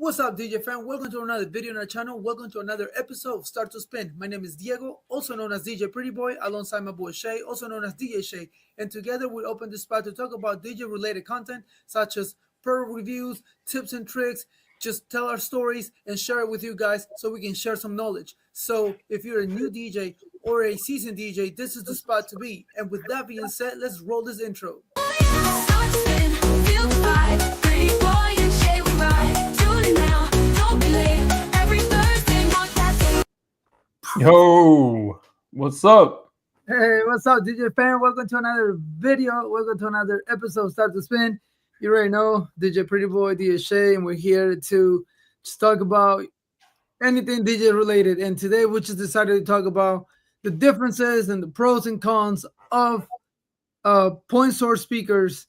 What's up, DJ fan? Welcome to another video on our channel. Welcome to another episode of Start to Spin. My name is Diego, also known as DJ Pretty Boy, alongside my boy Shay, also known as DJ Shay. And together we open this spot to talk about DJ-related content, such as product reviews, tips and tricks, just tell our stories and share it with you guys so we can share some knowledge. So if you're a new DJ or a seasoned DJ, this is the spot to be. And with that being said, let's roll this intro. Yo, what's up? Hey, what's up, DJ fan? Welcome to another video. Welcome to another episode of Start to Spin. You already know, DJ Pretty Boy, DJ Shay, and we're here to just talk about anything DJ related. And today we just decided to talk about the differences and the pros and cons of point source speakers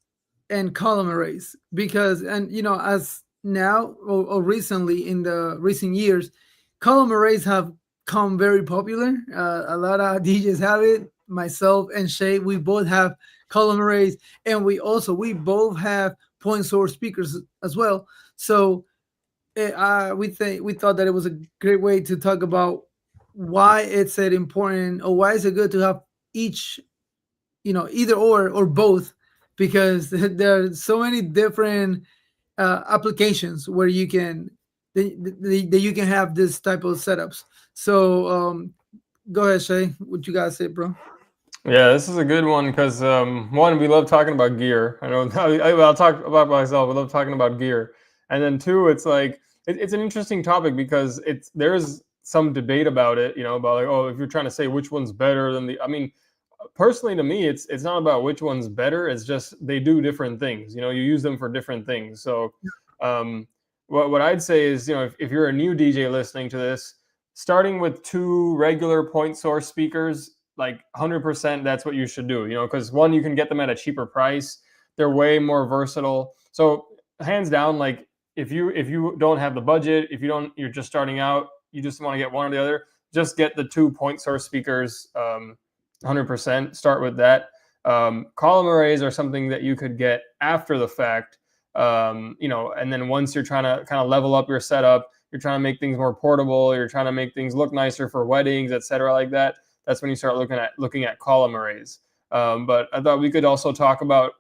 and column arrays. Because, and you know, as now or recently in the recent years, column arrays have come very popular. A lot of DJs have it. Myself and Shay, we both have column arrays, and we both have point source speakers as well. So we thought that it was a great way to talk about why it's important, or why is it good to have each, either or both, because there are so many different applications where you can have this type of setups. So go ahead, Shay. What you guys say, bro? Yeah, this is a good one because one, we love talking about gear. I know I'll talk about myself. I love talking about gear, and then two, it's like it's an interesting topic because there's some debate about it. About like, oh, if you're trying to say which one's better than the. I mean, personally, to me, it's not about which one's better. It's just they do different things. You use them for different things. So, what I'd say is, if you're a new DJ listening to this, starting with two regular point source speakers, like 100%, that's what you should do, because one, you can get them at a cheaper price. They're way more versatile. So hands down, like if you don't have the budget, you're just starting out, you just want to get one or the other, just get the two point source speakers, 100%, start with that. Column arrays are something that you could get after the fact, and then once you're trying to kind of level up your setup, you're trying to make things more portable, you're trying to make things look nicer for weddings, etc., like that. That's when you start looking at column arrays. But I thought we could also talk about,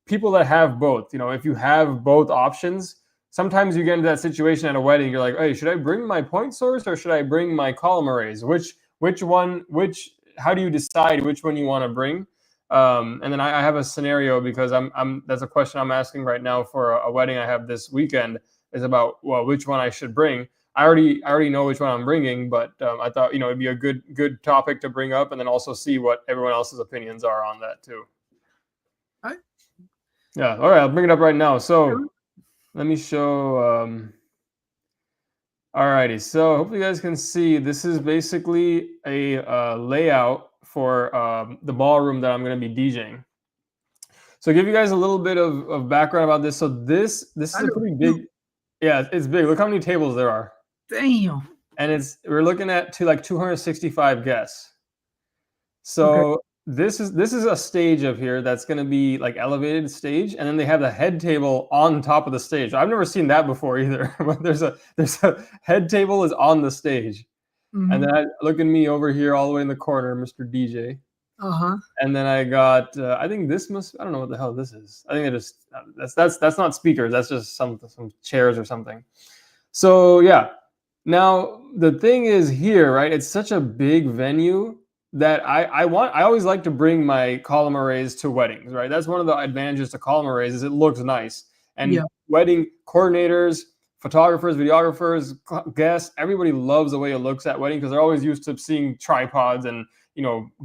people that have both. If you have both options, sometimes you get into that situation at a wedding. You're like, hey, should I bring my point source or should I bring my column arrays? How do you decide which one you want to bring? And then I have a scenario because that's a question I'm asking right now for a wedding I have this weekend, is about, well, which one I should bring. I already know which one I'm bringing, but I thought, it'd be a good topic to bring up, and then also see what everyone else's opinions are on that too. All right. Yeah. All right. I'll bring it up right now. So let me show. All righty. So hopefully you guys can see, this is basically a layout for the ballroom that I'm going to be DJing. So give you guys a little bit of background about this. So this is a pretty big. Yeah, it's big. Look how many tables there are. Damn. And we're looking at 265 guests. So okay. This is a stage up here that's going to be like elevated stage, and then they have the head table on top of the stage. I've never seen that before either. But there's a head table is on the stage, and then look at me over here all the way in the corner, Mr. DJ. And then I got I think I don't know what the hell this is. I think that's not speakers. That's just some chairs or something. So yeah. Now the thing is here, right? It's such a big venue that I always like to bring my column arrays to weddings, right? That's one of the advantages to column arrays, is it looks nice. And wedding coordinators, photographers, videographers, guests, everybody loves the way it looks at wedding because they're always used to seeing tripods and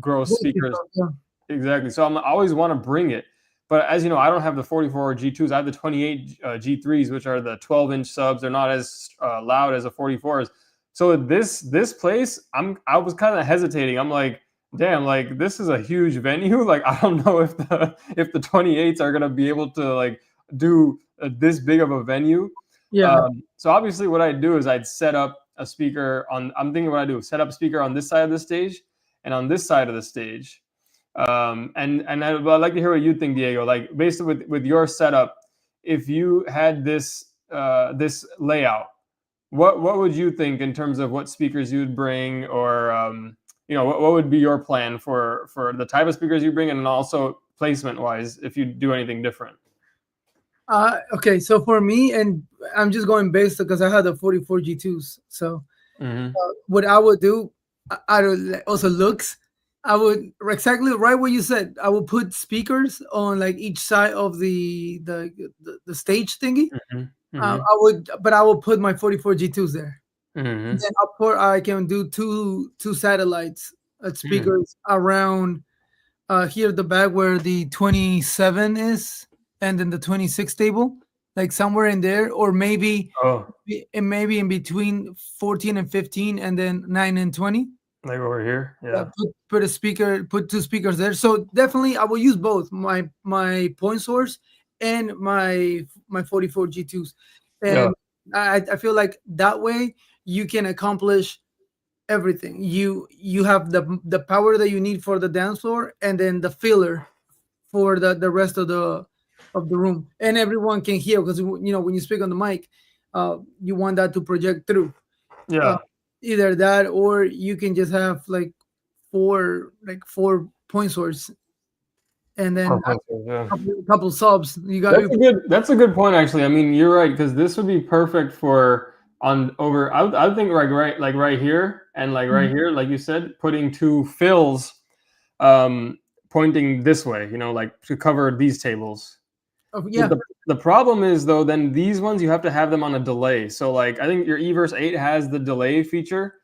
gross speakers. Yeah. Exactly. So I always want to bring it. But as you know, I don't have the 44 G2s. I have the 28 G3s, which are the 12-inch subs. They're not as loud as the 44s. So this place, I was kind of hesitating. I'm like, damn, like this is a huge venue. Like I don't know if the 28s are gonna be able to like do this big of a venue. Yeah. So obviously, what I'd do is I'd set up a speaker on. I'm thinking what I do: set up a speaker on this side of the stage and on this side of the stage. And I'd like to hear what you think, Diego. Like based with your setup, if you had this this layout, what would you think in terms of what speakers you would bring, or what would be your plan for the type of speakers you bring, and then also placement wise, if you do anything different? Okay, so for me, and I'm just going based because I had the 44 G2s. So what I would do, out of also looks, I would exactly right what you said. I would put speakers on like each side of the stage thingy. I will put my 44 G2s there. Then I can do two satellites speakers around here at the back where the 27 is, and then the 26 table, like somewhere in there, or maybe maybe in between 14 and 15, and then 9 and 20. Like over here, yeah. Put two speakers there. So definitely, I will use both my point source and my 44 G2s, and I feel like that way you can accomplish everything. You have the power that you need for the dance floor, and then the filler for the rest of the room, and everyone can hear, because when you speak on the mic, you want that to project through. Either that, or you can just have like four point source, and then couple subs. That's a good point, actually. I mean, you're right, because this would be perfect for I think right here, and like right here, like you said, putting two fills pointing this way, like to cover these tables. The problem is, though, then these ones you have to have them on a delay. So like I think your Everse 8 has the delay feature,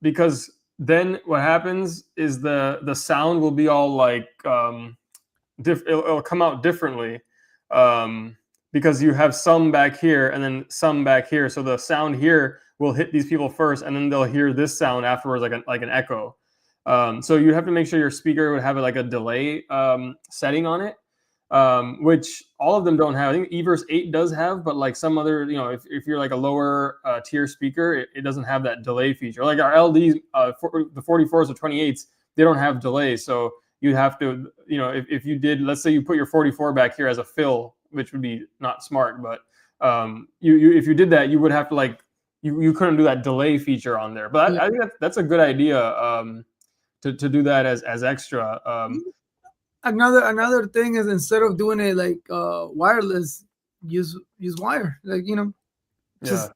because then what happens is the sound will be all like it'll come out differently, because you have some back here and then some back here. So the sound here will hit these people first, and then they'll hear this sound afterwards, like an echo. So you have to make sure your speaker would have like a delay setting on it, which all of them don't have. I think Everse 8 does have, but like some other, if you're like a lower tier speaker, it doesn't have that delay feature. Like our LDs, the 44s or 28s, they don't have delay. So you'd have to, if you did, let's say you put your 44 back here as a fill, which would be not smart, but if you did that, you would have to like, you couldn't do that delay feature on there. But I think that's a good idea to do that as extra. Another thing is, instead of doing it like wireless, use wire, like just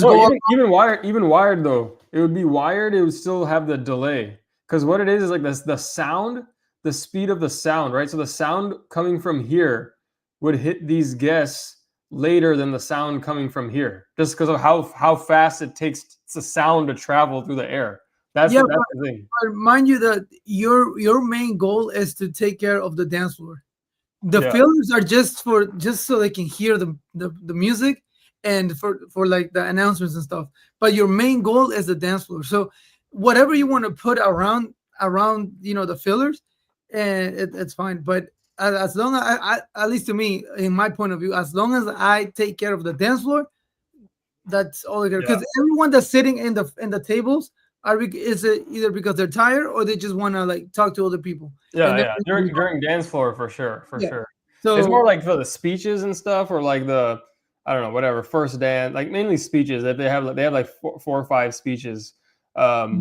go even wired though, it would be wired. It would still have the delay, because what it is like the sound, the speed of the sound, right? So the sound coming from here would hit these guests later than the sound coming from here, just because of how fast it takes the sound to travel through the air. That's the thing. But mind you that your main goal is to take care of the dance floor. The fillers are just so they can hear the music, and for like the announcements and stuff. But your main goal is the dance floor. So whatever you want to put around the fillers, and it's fine. But as long as I, at least to me, in my point of view, as long as I take care of the dance floor, that's all I care. Because everyone that's sitting in the tables is it either because they're tired or they just want to like talk to other people. During dance floor, for sure. So it's more like for the speeches and stuff, or like the, I don't know, whatever, first dance, like mainly speeches. That they have like four or five speeches. But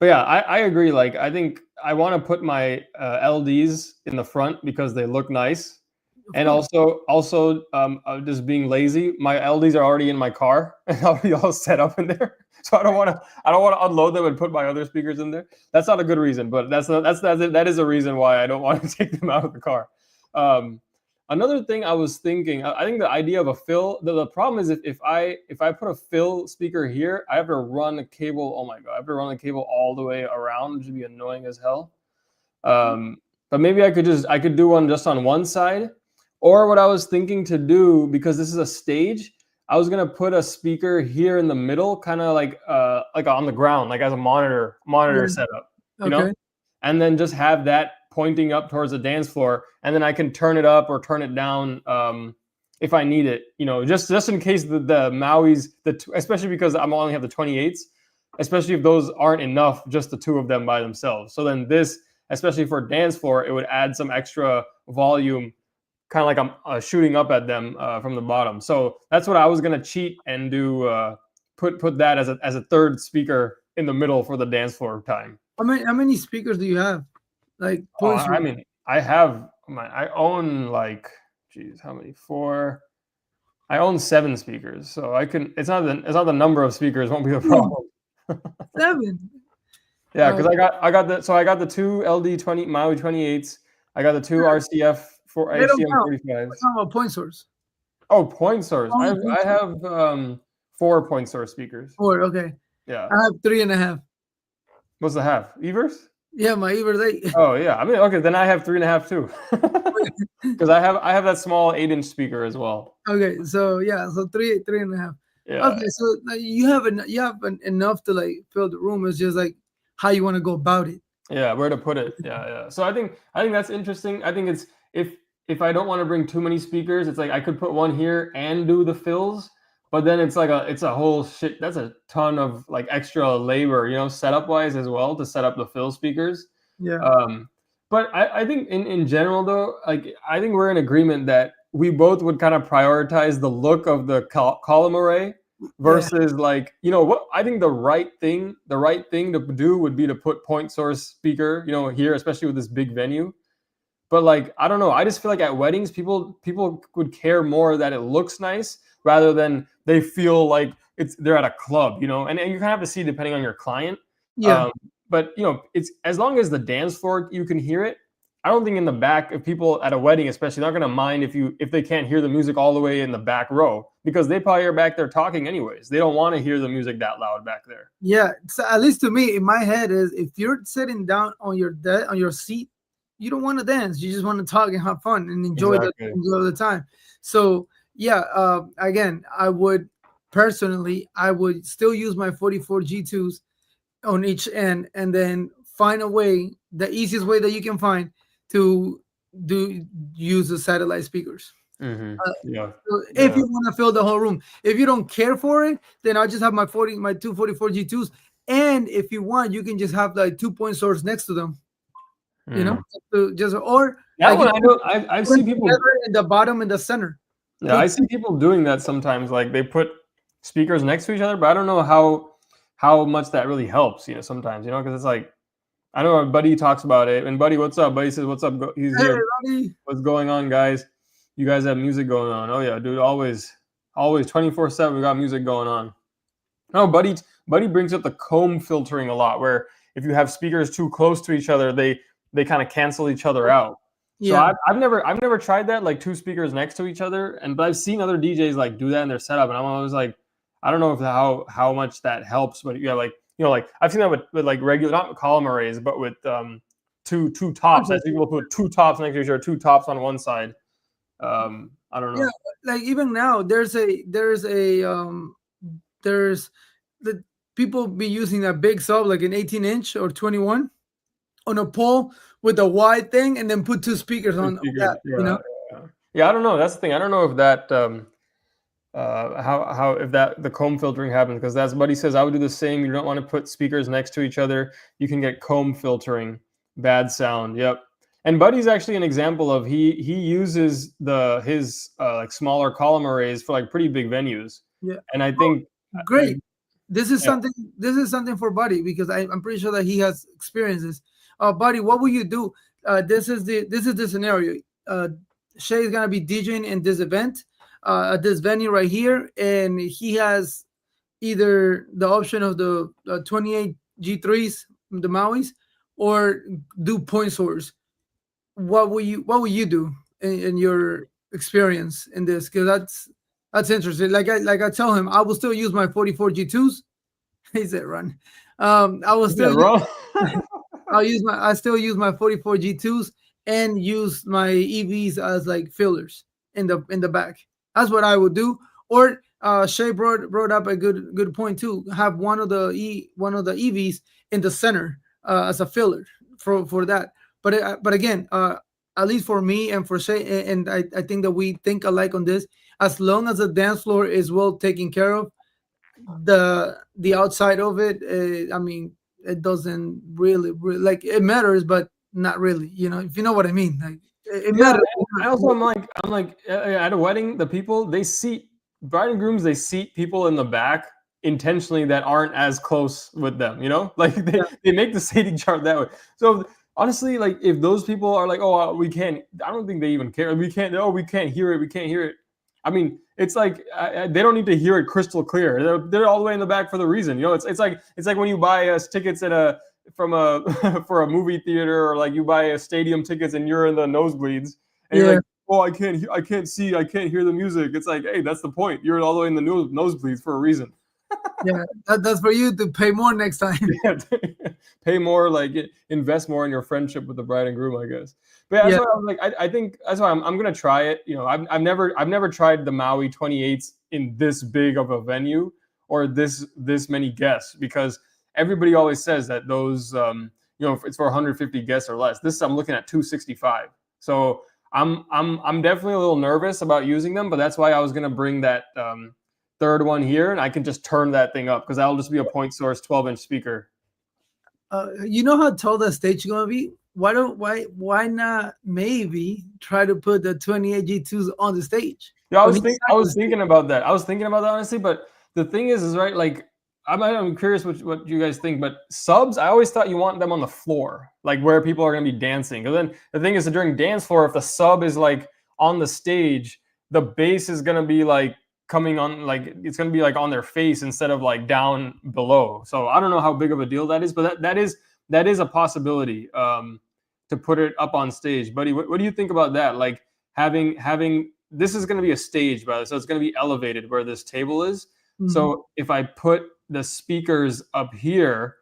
yeah, I agree. Like I think I want to put my LDs in the front because they look nice, and also just being lazy. My LDs are already in my car and already all set up in there, so I don't want to unload them and put my other speakers in there. That's not a good reason, but that is a reason why I don't want to take them out of the car. Another thing I was thinking, I think the idea of a fill, the problem is if I put a fill speaker here, I have to run a cable. Oh my God, I have to run the cable all the way around, which would be annoying as hell. But maybe I could do one just on one side. Or what I was thinking to do, because this is a stage, I was gonna put a speaker here in the middle, kind of like on the ground, like as a monitor setup, and then just have that pointing up towards the dance floor, and then I can turn it up or turn it down if I need it, just in case the Mauis, especially because I'm only have the 28s, especially if those aren't enough, just the two of them by themselves. So then this, especially for dance floor, it would add some extra volume kind of like I'm shooting up at them from the bottom. So that's what I was gonna cheat and do. Put that as a third speaker in the middle for the dance floor time. How many speakers do you have? Like Oh, points. I mean, I own like, geez, how many? Four. I own 7 speakers, so I can. It's not the number of speakers won't be the problem. 7. Yeah, because I got the two LD20 Maui 28s. I got the two RCF for They don't HDM count. We're 45s. talking about point source. Oh, point source. Only point I source. have 4 point source speakers. 4. Okay. Yeah. I have 3.5. What's the half? Evers? Yeah, my Ever's 8. Oh yeah. I mean, okay, then I have 3.5 too. Because I have that small 8-inch speaker as well. Okay, so yeah, so 3.5. Yeah. Okay, so like, enough to like fill the room. It's just like how you want to go about it. Yeah, where to put it. Yeah. So I think that's interesting. I think it's if I don't want to bring too many speakers, it's like I could put one here and do the fills, but then it's a whole shit. That's a ton of like extra labor, setup wise as well to set up the fill speakers. Yeah, But I think in general though, like I think we're in agreement that we both would kind of prioritize the look of the column array versus like what I think the right thing to do would be to put point source speaker here, especially with this big venue. But like I don't know, I just feel like at weddings people would care more that it looks nice rather than they feel like they're at a club, and you kind of have to see depending on your client. yeah, But it's as long as the dance floor you can hear it. I don't think in the back, if people at a wedding especially, not going to mind if they can't hear the music all the way in the back row, because they probably are back there talking anyways. They don't want to hear the music that loud back there. yeah. So at least to me, in my head, is if you're sitting down on your seat, you don't want to dance. You just want to talk and have fun and enjoy the time. So yeah, again, I would still use my 44 G2s on each end, and then find a way, the easiest way that you can find to use the satellite speakers. Yeah. So if you want to fill the whole room, if you don't care for it, then I'll just have my 244 G2s, and if you want, you can just have like 2-point source next to them. Just or that like one I've seen people in the bottom and the center. Yeah, I see people doing that sometimes. Like they put speakers next to each other, but I don't know how much that really helps. Sometimes because it's like I know our buddy talks about it. And buddy, what's up? Buddy says, "What's up?" He's here. Buddy. What's going on, guys? You guys have music going on? Oh yeah, dude. Always 24/7. We got music going on. No, buddy brings up the comb filtering a lot, where if you have speakers too close to each other, they kind of cancel each other out. So Yeah. I've never tried that, like 2 speakers next to each other, but I've seen other DJs like do that in their setup, and I'm always like, I don't know if how much that helps, but yeah, like like I've seen that with like regular, not column arrays, but with two tops. I see people put 2 tops next to each other, 2 tops on one side. I don't know. Yeah, like even now, there's the people be using a big sub, like an 18-inch or 21, on a pole with a wide thing, and then put 2 speakers on that. Yeah, I don't know. That's the thing. I don't know if that how if that the comb filtering happens, because that's buddy says I would do the same. You don't want to put speakers next to each other. You can get comb filtering, bad sound. Yep. And Buddy's actually an example of he uses his like smaller column arrays for like pretty big venues. Yeah. And I think great. This is something for Buddy, because I'm pretty sure that he has experiences. Buddy, what will you do? This is the scenario. Shay is gonna be DJing in this event, at this venue right here, and he has either the option of the 28 G3s, the Mauis, or do point source. What will you do in your experience in this? Because that's interesting. Like I tell him, I will still use my 44 G2s. He said, "Run." I will still. I still use my 44 G2s and use my EVs as like fillers in the back. That's what I would do. Or Shay brought up a good point too. Have one of the EVs in the center as a filler for that. But again, at least for me and for Shay, and I think that we think alike on this. As long as the dance floor is well taken care of, the outside of it, I mean, it doesn't really like it matters, but not really. If you know what I mean. Like it matters. I'm like at a wedding, the people they seat bride and grooms, they seat people in the back intentionally that aren't as close with them. You know, like Yeah, they make the seating chart that way. So honestly, like if those people are like, oh, we can't, I don't think they even care. We can't. Oh, we can't hear it. We can't hear it. I mean, it's like they don't need to hear it crystal clear. They're all the way in the back for the reason. You know, it's like when you buy tickets at a from a for a movie theater, or like you buy a stadium tickets and you're in the nosebleeds and you're yeah, like, oh, I can't see, I can't hear the music. It's like, hey, that's the point. You're all the way in the nosebleeds for a reason. yeah. That's for you to pay more next time. Yeah, pay more, like invest more in your friendship with the bride and groom, I guess. But yeah, that's Yeah, why I was like, I think that's why I'm gonna try it. You know, I've never tried the Maui 28s in this big of a venue or this many guests, because everybody always says that those it's for 150 guests or less. This I'm looking at 265. So I'm definitely a little nervous about using them, but that's why I was gonna bring that third one here, and I can just turn that thing up because that'll just be a point source 12-inch speaker. you know how tall that stage is gonna be? Why not maybe try to put the 28 G2s on the stage? Yeah, On each I side of the was stage. thinking about that. I was thinking about that honestly, but the thing is right, like I'm curious what you guys think, but subs, I always thought you want them on the floor, like where people are going to be dancing. Because then the thing is that during dance floor, if the sub is like on the stage, the bass is going to be like coming on, like it's going to be like on their face instead of like down below. So I don't know how big of a deal that is, but that is a possibility, to put it up on stage. Buddy, what do you think about that? Like having this is going to be a stage, by the way, so it's going to be elevated where this table is. Mhm. So if I put the speakers up here,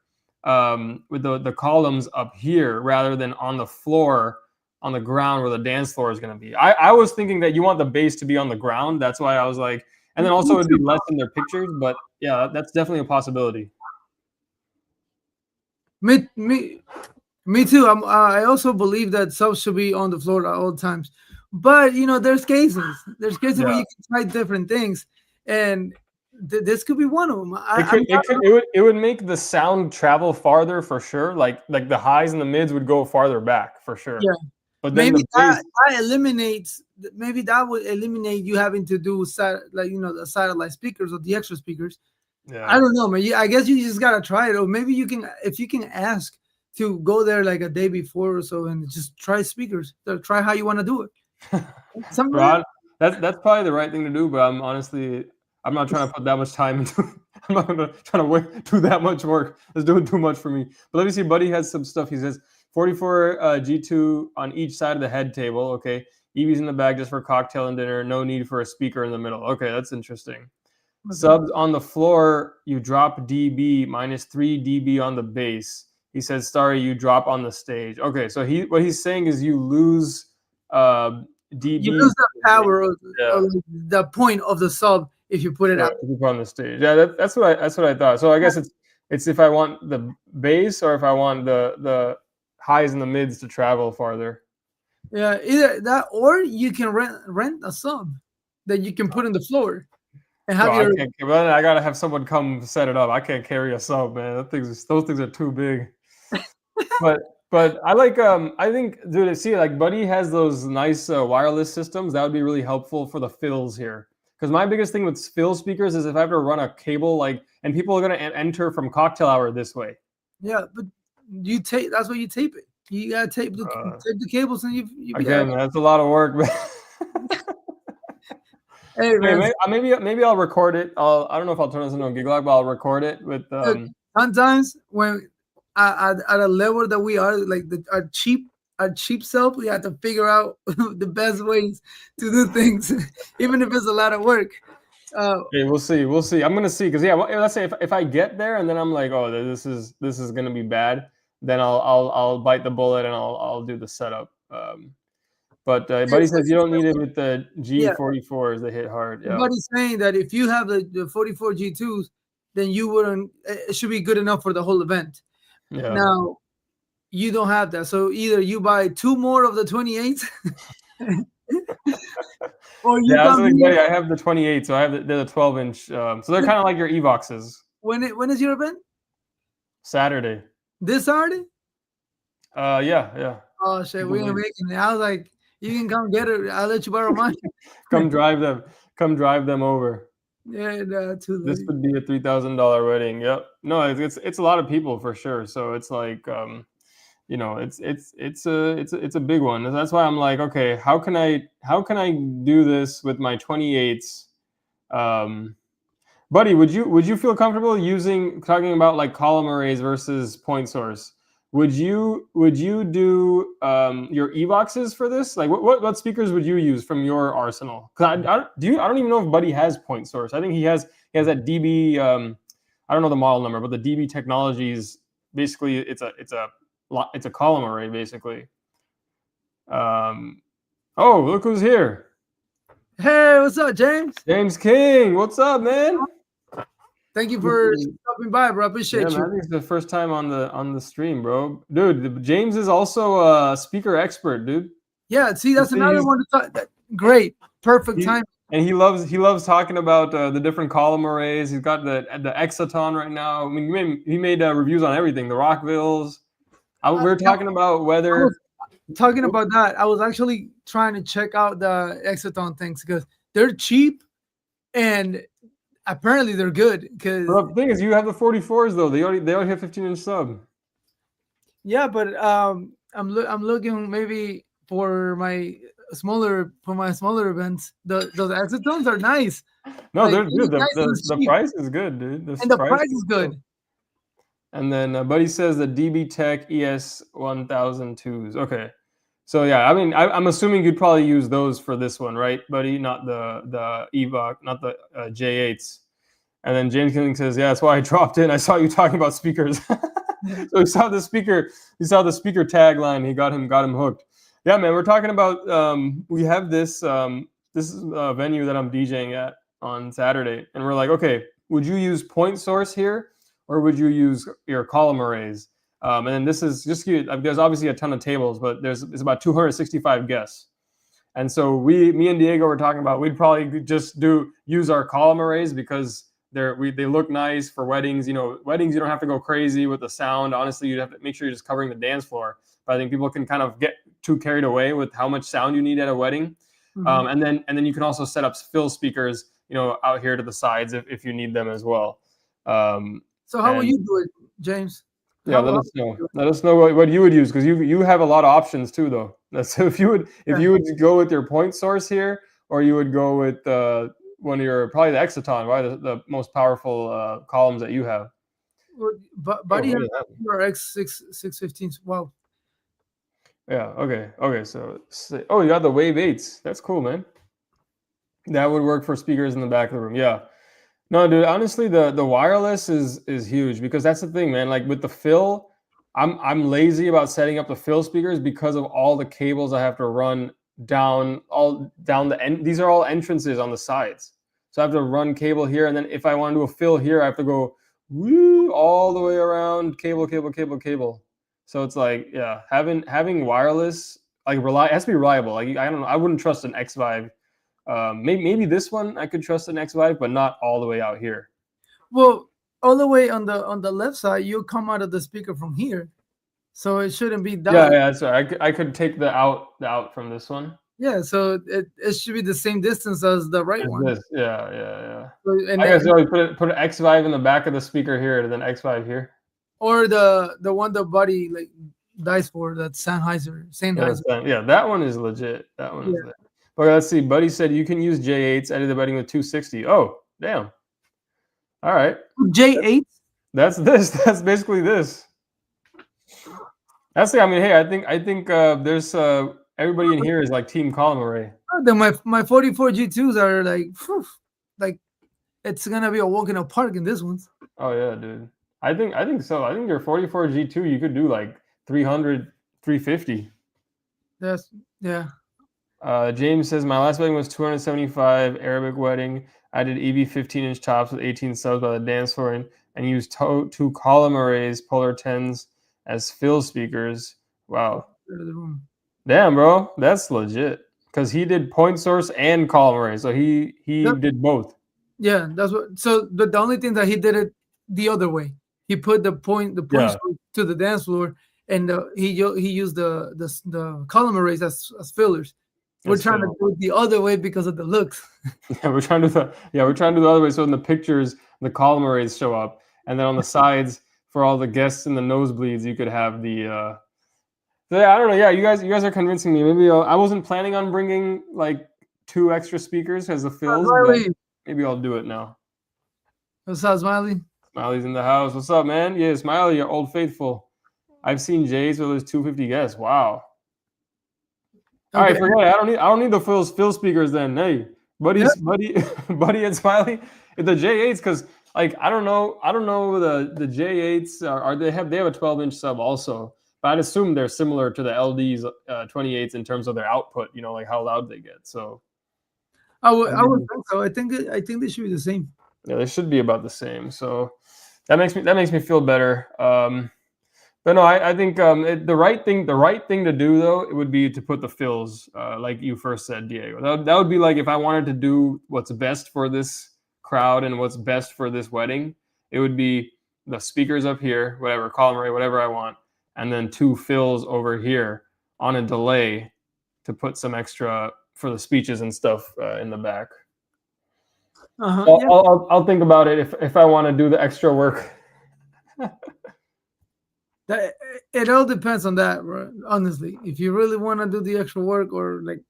with the columns up here rather than on the floor, on the ground where the dance floor is going to be. I was thinking that you want the bass to be on the ground. That's why I was like, and then Me also it'd too. be less in their pictures. But yeah, that's definitely a possibility. Me, me, Me too. I also believe that subs should be on the floor at all times. But there's cases. There's cases where Yeah, you can try different things, and this could be one of them. it I'm could it could it would make the sound travel farther for sure. Like the highs and the mids would go farther back for sure. Yeah. But then Maybe the bass, that eliminates. Maybe that would eliminate you having to do the satellite speakers or the extra speakers. I yeah. don't know, man. I guess you just gotta try it, or maybe you can, if you can ask to go there like a day before or so and just try speakers. Try how you want to do it. Something like Ron, that's probably the right thing to do, but I'm not trying to put that much time into it. I'm not trying to do that much work. It's doing too much for me. But let me see. Buddy has some stuff. He says 44 G2 on each side of the head table. Okay. EV's in the bag just for cocktail and dinner. No need for a speaker in the middle. Okay, that's interesting. that. Okay. Subs on the floor, you drop dB minus 3 dB on the bass. He says, sorry, you drop on the stage. Okay, so what he's saying is you lose You dB. lose the power Yeah, of the point of the sub if you put it right, out. to keep on the stage. Yeah, that's what I thought. So I guess it's if I want the bass or if I want the highs and the mids to travel farther. Yeah, either that or you can rent a sub that you can put on the floor and have Well, I your. can't. Well, I gotta have someone come set it up. I can't carry a sub, man. Those things are too big. But I like I think, dude, see, like Buddy has those nice wireless systems that would be really helpful for the fills here. Because my biggest thing with fill speakers is if I have to run a cable, like, and people are gonna enter from cocktail hour this way. Yeah, but you tape. That's why you tape it. You gotta Uh, tape the cables and you be all Again, right. that's a lot of work. Man. Hey Hey, man, maybe I'll record it. I don't know if I'll turn this into a gig log, but I'll record it with look, sometimes when at a level that we are, like our cheap self, we have to figure out the best ways to do things, even if it's a lot of work. Uh, Okay, we'll see. I'm gonna see because yeah, let's say if I get there and then I'm like, oh, this is gonna be bad, then I'll bite the bullet and I'll do the setup. But he says you don't need it with the yeah, G44s. They hit hard. Yeah, somebody's saying that if you have the 44 G2s, then you wouldn't. It should be good enough for the whole event. yeah. Now you don't have that, so either you buy two more of the 28s, or you Yeah, I was come like, here. buddy, I have the 28, so they're the 12-inch. So they're kind of like your Evoxes. When is your event? Saturday. This Saturday? Yeah. Oh shit, I we ain't believe. making it. I was like, You can come get it. I'll let you borrow mine. Come drive them. Come drive them over. Yeah, no, too This late. would be a $3,000 wedding. Yep. No, it's a lot of people for sure. So it's like it's a big one. And that's why I'm like, okay, how can I do this with my 28s? Um, Buddy, would you feel comfortable talking about like column arrays versus point source? Would you do your Evoxes for this? Like what speakers would you use from your arsenal? Because I don't even know if Buddy has point source. I think he has that DB. I don't know the model number, but the DB Technologies basically it's a column array basically. Oh, look who's here. Hey, what's up, James? James King, what's up, man? Thank you for stopping by, bro. I appreciate Yeah, you. man, I think it's the first time on the stream, bro. Dude, James is also a speaker expert, dude. Yeah, see, that's See, another one to talk. Great, perfect he- time. and he loves talking about the different column arrays. He's got the Exaton right now. I mean, he made reviews on everything, the Rockvilles. We're talking about I whether. was talking about that. I was actually trying to check out the Exaton things because they're cheap and apparently they're good. Because Well, the thing is, you have the 44s though. They only have 15-inch sub. yeah, but I'm looking maybe for my smaller events. Those Exatones are nice. No, Like, they're really good. The, nice and the, it's the cheap. price is good, dude. And the price price is good. And then Buddy says the DB Tech ES 1002s. Okay. So yeah, I mean, I'm assuming you'd probably use those for this one, right, Buddy? Not the Evoc, not the J8s. And then James Killing says, yeah, that's why I dropped in. I saw you talking about speakers. So he saw the speaker tagline. He got him hooked. Yeah, man, we're talking about we have this this is a venue that I'm DJing at on Saturday, and we're like, okay, would you use point source here, or would you use your column arrays? And then this is just there's obviously a ton of tables, but it's about 265 guests. And so me and Diego were talking about we'd probably just use our column arrays because they look nice for weddings. Weddings you don't have to go crazy with the sound. Honestly, you'd have to make sure you're just covering the dance floor. But I think people can kind of get too carried away with how much sound you need at a wedding. Mhm. And then you can also set up fill speakers, out here to the sides if you need them as well. So how will you do it, James? Yeah, let us know. Let us know what you would use because you have a lot of options too, though. So if you would go with your point source here, or you would go with one of your probably the Exaton, right? The most powerful columns that you have. Buddy has your X615s. Wow. Yeah. Okay. So you got the Wave 8s. That's cool, man. That would work for speakers in the back of the room. Yeah. No, dude. Honestly, the wireless is huge because that's the thing, man. Like with the fill, I'm lazy about setting up the fill speakers because of all the cables I have to run down the end. These are all entrances on the sides, so I have to run cable here, and then if I want to do a fill here, I have to go all the way around cable. So it's like, yeah, having wireless it has to be reliable. Like I don't know, I wouldn't trust an X Vive. Maybe this one I could trust an X Vive, but not all the way out here. Well, all the way on the left side, you come out of the speaker from here, so it shouldn't be that. Yeah, that's right. I could take the out from this one. Yeah, so it should be the same distance as the right one. This, yeah. So, I guess you put an X Vive in the back of the speaker here, and then X Vive here. Or the one the Buddy like dies for, that Sennheiser. Yeah, that one is legit. That one is legit. Okay, let's see. Buddy said you can use J8s, edit the wedding with 260. Oh, damn. All right. J8? That's this. That's basically this. That's I mean, hey, I think there's everybody in here is like team column array. Then my 44 G2s are like it's gonna be a walk in a park in this ones. Oh yeah, dude. I think so. I think your 44 G2 you could do like 300, 350. That's yeah. James says my last wedding was 275 Arabic wedding. I did EV 15-inch tops with 18 subs by the dance floor and used two column arrays, Polar 10s as fill speakers. Wow. Damn, bro, that's legit. Because he did point source and column array, so he did both. Yeah, that's what. So the only thing that he did it the other way. He put the point source to the dance floor, and he used the column arrays as fillers. We're It's trying to fail. do it the other way because of the looks. Yeah, we're trying to do the other way. So in the pictures, the column arrays show up, and then on the sides for all the guests in the nosebleeds, you could have the. So yeah, I don't know. Yeah, you guys are convincing me. Maybe I wasn't planning on bringing like 2 extra speakers as the fills, but Smiley. maybe I'll do it now. What's up, Smiley? Smiley's in the house. What's up, man? Yeah, Smiley, your old faithful. I've seen Jay's where there's 250 guests. Wow. All right, Okay. forget it. I don't need the fill speakers then. Hey, Yeah. buddy and Smiley. The J8s, because like I don't know the J8s are they have a 12-inch sub also, but I'd assume they're similar to the LDs 28s in terms of their output. Like how loud they get. So I would think so. I think they should be the same. yeah, they should be about the same. So that makes me feel better. But no, I think the right thing to do though it would be to put the fills like you first said, Diego. That would be like if I wanted to do what's best for this crowd and what's best for this wedding, it would be the speakers up here, whatever column array, whatever I want, and then 2 fills over here on a delay to put some extra for the speeches and stuff in the back. Yeah. I'll think about it if I want to do the extra work. It all depends on that, bro. Honestly, if you really want to do the extra work, or like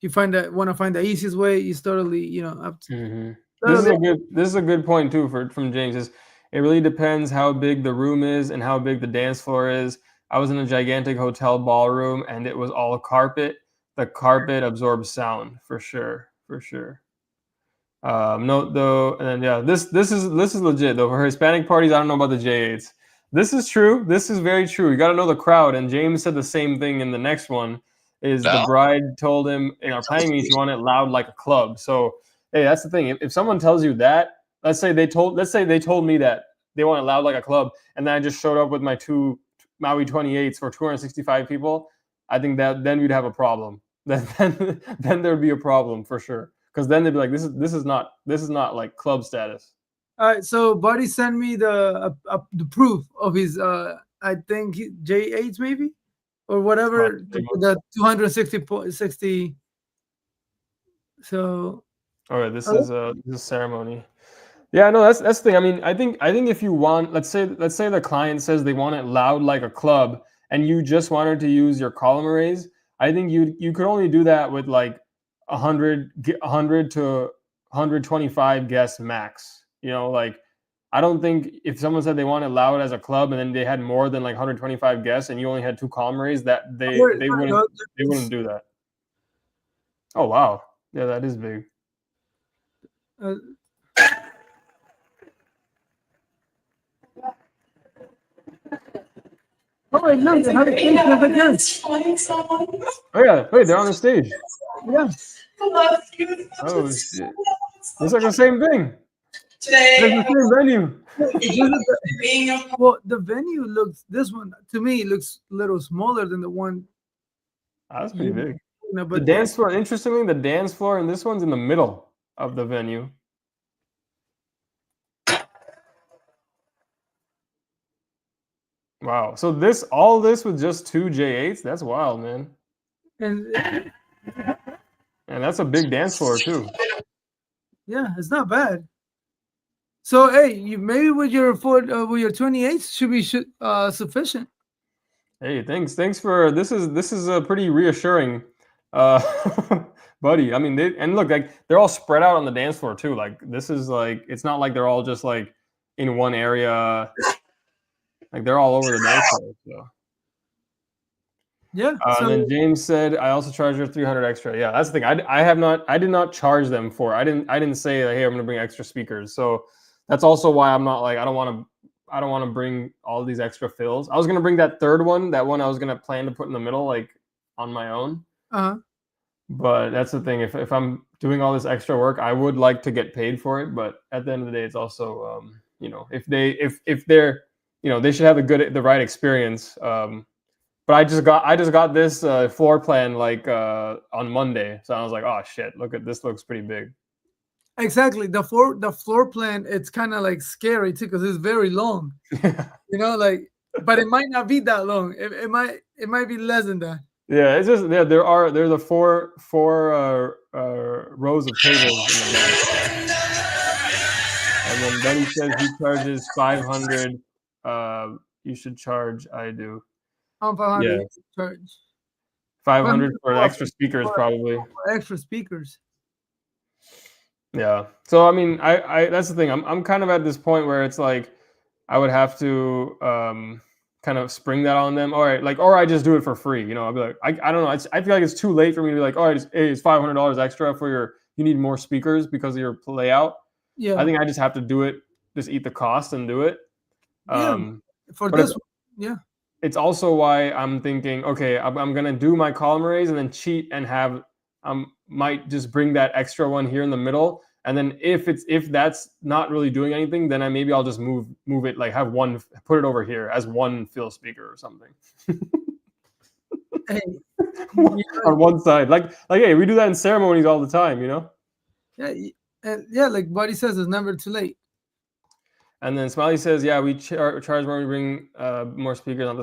you want to find the easiest way, it's totally up to. Mm-hmm. Totally. This is a good point too from James. It really depends how big the room is and how big the dance floor is. I was in a gigantic hotel ballroom and it was all carpet. The carpet absorbs sound for sure. No, though, and then yeah, this is legit though. For Hispanic parties, I don't know about the J8s. This is true. This is very true. You got to know the crowd. And James said the same thing in the next one. Is the bride told him in our planning meeting she wanted it loud like a club. So hey, that's the thing. If someone tells you that, let's say they told me that they want it loud like a club, and then I just showed up with my 2 Maui 28s for 265 people, I think that then we'd have a problem. Then there'd be a problem for sure. Because then they'd be like, this is not like club status. All right, so Buddy sent me the proof of his I think J8s maybe or whatever, the 260. So all right, this is a ceremony. Yeah, no, that's the thing. I mean, I think if you want, let's say the client says they want it loud like a club, and you just wanted to use your column arrays, I think you could only do that with like 100 to 125 guests max. Like I don't think if someone said they want it loud as a club and then they had more than like 125 guests and you only had 2 column arrays, that they wouldn't do that. Oh wow, yeah, that is big. Oh wait, no, they have a stage over there. Oh yeah, wait, they're on the stage. Yeah. Oh shit, it's like the same thing. Today, it's the same venue. Well, the venue this one to me looks a little smaller than the one. That's pretty big. But the dance floor, interestingly, the dance floor in this one's in the middle of the venue. Wow. So all this with just 2 J8s? That's wild, man. And that's a big dance floor too. Yeah, it's not bad. So hey, you maybe with your 28s should be sufficient. Hey, thanks for this is a pretty reassuring, buddy. I mean, look, like they're all spread out on the dance floor too. Like this is like it's not like they're all just like in one area. Like they're all over the dance floor. So. Yeah. And then James said, "I also charge her 300 extra." Yeah, that's the thing. I did not charge them for. I didn't say like, hey, I'm gonna bring extra speakers. So that's also why I'm not like I don't want to bring all these extra fills. I was gonna bring that third one. That one I was gonna plan to put in the middle, like on my own. But that's the thing. If I'm doing all this extra work, I would like to get paid for it. But at the end of the day, it's also if they're they should have the right experience. But I just got this floor plan like on Monday, so I was like, oh shit, look at this, looks pretty big. Exactly, the floor plan, it's kind of like scary too because it's very long. Like, but it might not be that long. It might be less than that. Yeah, it's just there's the four rows of tables in the back, and then Buddy says he charges 500. You should charge. I do. On 500 Yeah, you charge. But 500 for the extra speakers for probably. extra speakers. Yeah. So I mean, I that's the thing. I'm kind of at this point where it's like I would have to kind of spring that on them. All right, like, or I just do it for free. You know, I'll be like, I don't know. I feel like it's too late for me to be like, all right, it's $500 extra for your. You need more speakers because of your layout. I Yeah. think I just have to do it. Just eat the cost and do it. Yeah. Um, For but this one. Yeah. it's also why I'm thinking, okay, I'm gonna do my column arrays and then cheat and have might just bring that extra one here in the middle. And then if that's not really doing anything, then maybe I'll just move it, like have one, put it over here as one fill speaker or something. Hey, On one side, like hey, we do that in ceremonies all the time, you know. yeah, and yeah, like Buddy says, it's never too late. And then Smiley says, yeah, we charge more. We bring more speakers, not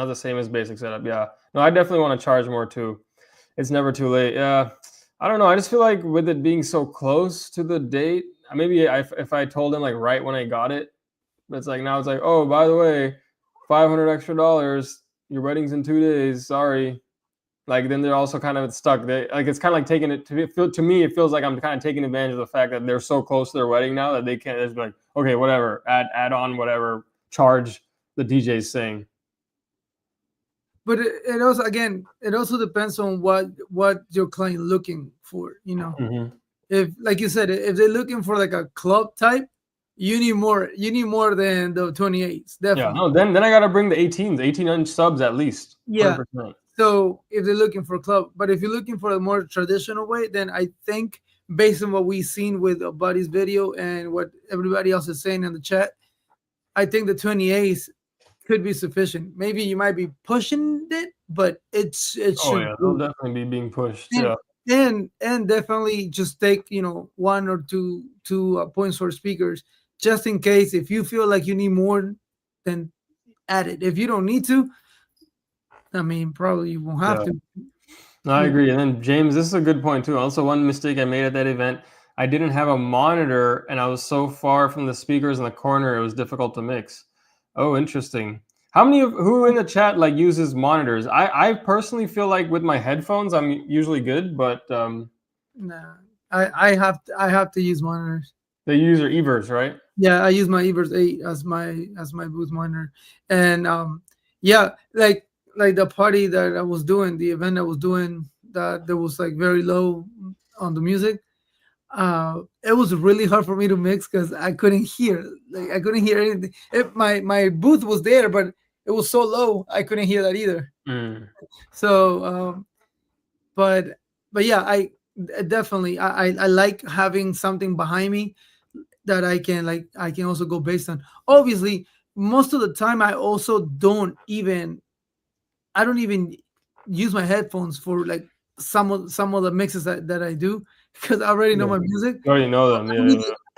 the same as basic setup. Yeah, no, I definitely want to charge more too. It's never too late. Yeah, I don't know. I just feel like with it being so close to the date, maybe if I told them like right when I got it, but it's like now it's like, oh, by the way, $500 extra. Your wedding's in 2 days. Sorry. Like then they're also kind of stuck. It's kind of like taking it to me. It feels like I'm kind of taking advantage of the fact that they're so close to their wedding now that they can't just be like, okay, whatever, add on whatever, charge the DJ's saying. But it also, again, it also depends on what your client looking for. You know, if, like you said, if they're looking for like a club type, you need more. You need more than the 28s. Definitely. Yeah. No. Then I gotta bring the 18s, 18-inch subs at least. Yeah. 100%. So if they're looking for club, but if you're looking for a more traditional way, then I think based on what we've seen with Buddy's video and what everybody else is saying in the chat, I think the 28s could be sufficient. Maybe you might be pushing it, but it should. Oh yeah, they'll definitely be being pushed. Yeah. And definitely just take one or two points for speakers just in case. If you feel like you need more, then add it. If you don't need to, I mean, probably you won't have to. No, I agree. And then James, this is a good point too. Also, one mistake I made at that event, I didn't have a monitor and I was so far from the speakers in the corner, it was difficult to mix. Oh, interesting. Who in the chat like uses monitors? I personally feel like with my headphones, I'm usually good, but nah, I have to use monitors. They use your Evers, right? Yeah, I use my Evers 8 as my booth monitor, and yeah, like the party that I was doing, the event I was doing, that there was like very low on the music. It was really hard for me to mix because I couldn't hear. Like I couldn't hear anything. My booth was there, but it was so low I couldn't hear that either. So, but yeah, I definitely I like having something behind me that I can also go based on. Obviously, most of the time I also don't even use my headphones for like some of the mixes that I do because I already know my music. You already know them.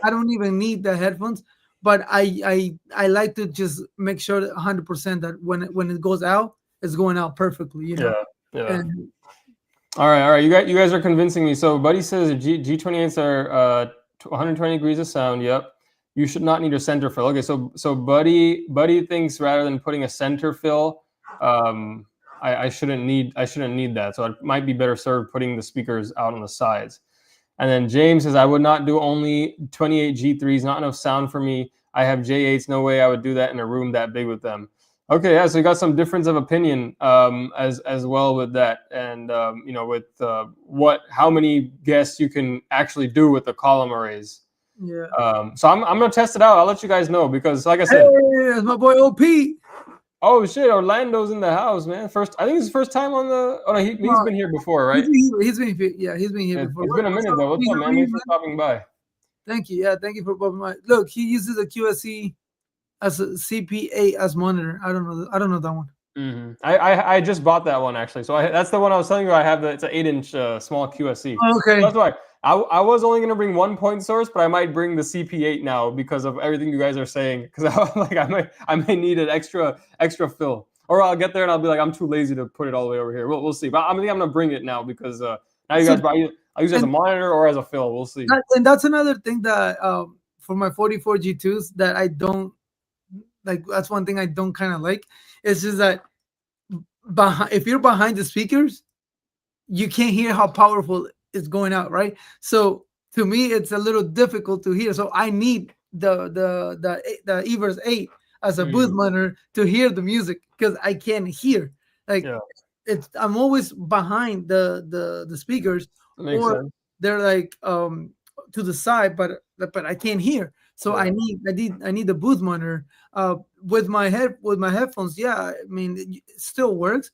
I don't even need the headphones, but I like to just make sure that 100% that when it goes out, it's going out perfectly. You know. Yeah. And, all right. You guys are convincing me. So Buddy says G28s are 120 degrees of sound. Yep. You should not need a center fill. Okay. So Buddy thinks rather than putting a center fill, I shouldn't need that. So it might be better served putting the speakers out on the sides. And then James says, I would not do only 28 G3s, not enough sound for me. I have J8s, no way I would do that in a room that big with them. Okay, yeah, so you got some difference of opinion as well with that. And, with how many guests you can actually do with the column arrays. Yeah. So I'm going to test it out. I'll let you guys know because, like I said. Hey, that's my boy OP. Oh shit! Orlando's in the house, man. I think it's his first time on the. Oh no, he's been here before, right? He's been here before. It's been a minute though. What's up, man? Thanks for stopping by. Thank you. Yeah, thank you for popping by. Look, he uses a QSC as a CP8 as monitor. I don't know that one. Mm-hmm. I just bought that one actually. So that's the one I was telling you. I have it's an 8-inch small QSC. Okay. So that's why I was only going to bring 1 point source, but I might bring the CP8 now because of everything you guys are saying. Because I may need an extra fill. or I'll get there and I'll be like, I'm too lazy to put it all the way over here. We'll see. But I think I'm gonna bring it now because now you guys buy. I'll use it as a monitor or as a fill. We'll see. And that's another thing that for my 44 G2s that I don't like. That's one thing I don't kind of like. It's just that if you're behind the speakers, you can't hear how powerful it's going out, right? So to me, it's a little difficult to hear. So I need the Everse 8 as a booth monitor to hear the music because I can't hear. Like I'm always behind the speakers, or they're like to the side, but I can't hear. So I need the booth monitor. With my headphones, yeah, I mean it still works,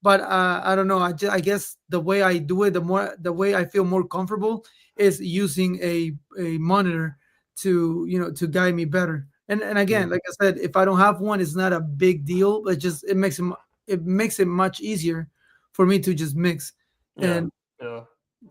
but I don't know. I guess the way I do it, the way I feel more comfortable is using a monitor to guide me better. And again, like I said, if I don't have one, it's not a big deal. But just it makes it much easier for me to just mix. And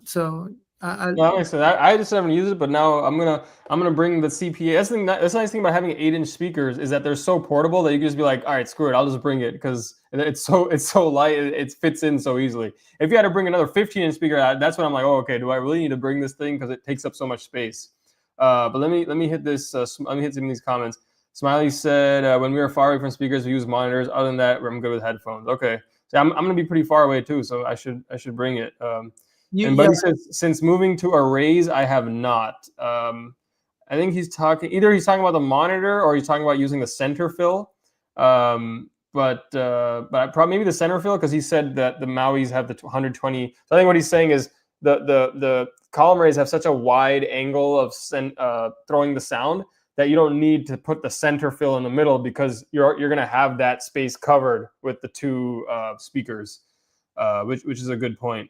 so that makes sense. I just haven't used it, but now I'm gonna bring the CPA. That's the nice thing about having 8-inch speakers is that they're so portable that you can just be like, all right, screw it, I'll just bring it because it's so light, it fits in so easily. If you had to bring another 15-inch speaker, that's when I'm like, oh, okay, do I really need to bring this thing because it takes up so much space? But let me hit this. Let me hit some of these comments. Smiley said, when we were far away from speakers, we use monitors. Other than that, I'm good with headphones. Okay, so I'm gonna be pretty far away too, so I should bring it. And Buddy says, since moving to arrays, I have not. I think he's talking about the monitor or he's talking about using the center fill. But probably maybe the center fill because he said that the Mauis have the 120. So I think what he's saying is the column arrays have such a wide angle of throwing the sound that you don't need to put the center fill in the middle because you're going to have that space covered with the two speakers, which is a good point.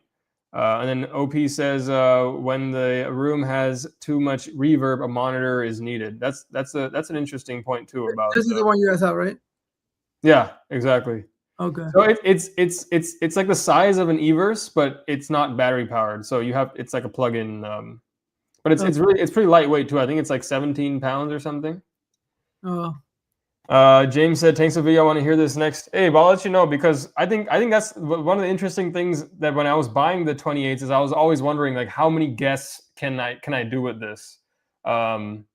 And then OP says when the room has too much reverb, a monitor is needed. That's an interesting point too. About this is the one you guys have, right? Yeah, exactly. Okay. So it's like the size of an Everse, but it's not battery powered. So it's like a plug-in, but it's pretty lightweight too. I think it's like 17 pounds or something. Oh. James said, thanks for the video. I want to hear this next. Hey, but I'll let you know because I think that's one of the interesting things that when I was buying the 28s is I was always wondering like how many guests can I do with this? And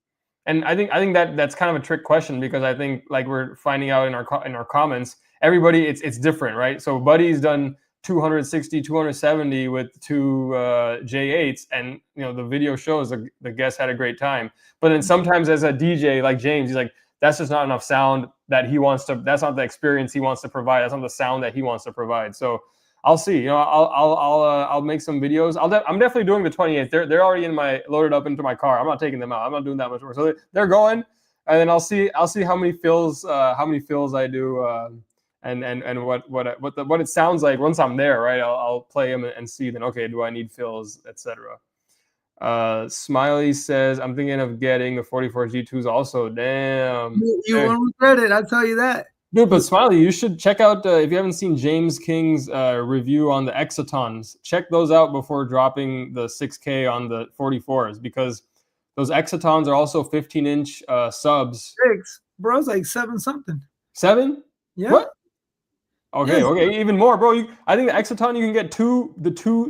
I think that's kind of a trick question because I think like we're finding out in our comments, everybody it's different, right? So Buddy's done 260, 270 with two J8s, and the video shows the guests had a great time. But then sometimes as a DJ like James, he's like, that's just not enough sound that he wants to. That's not the experience he wants to provide. That's not the sound that he wants to provide. So I'll see. I'll make some videos. I'm definitely doing the 28th. They're already loaded up into my car. I'm not taking them out. I'm not doing that much work. So they're going, and then I'll see how many fills I do, and what it sounds like once I'm there. Right. I'll play them and see. Then okay, do I need fills, etc. Smiley says, I'm thinking of getting the 44 G2s also. Damn. You won't regret it, I'll tell you that. Dude, but Smiley, you should check out, if you haven't seen James King's review on the Exotons, check those out before dropping the 6K on the 44s because those Exotons are also 15-inch subs. 6? Bro, it's like 7 something. 7? Yeah. What? Okay, even more, bro. I think the Exoton you can get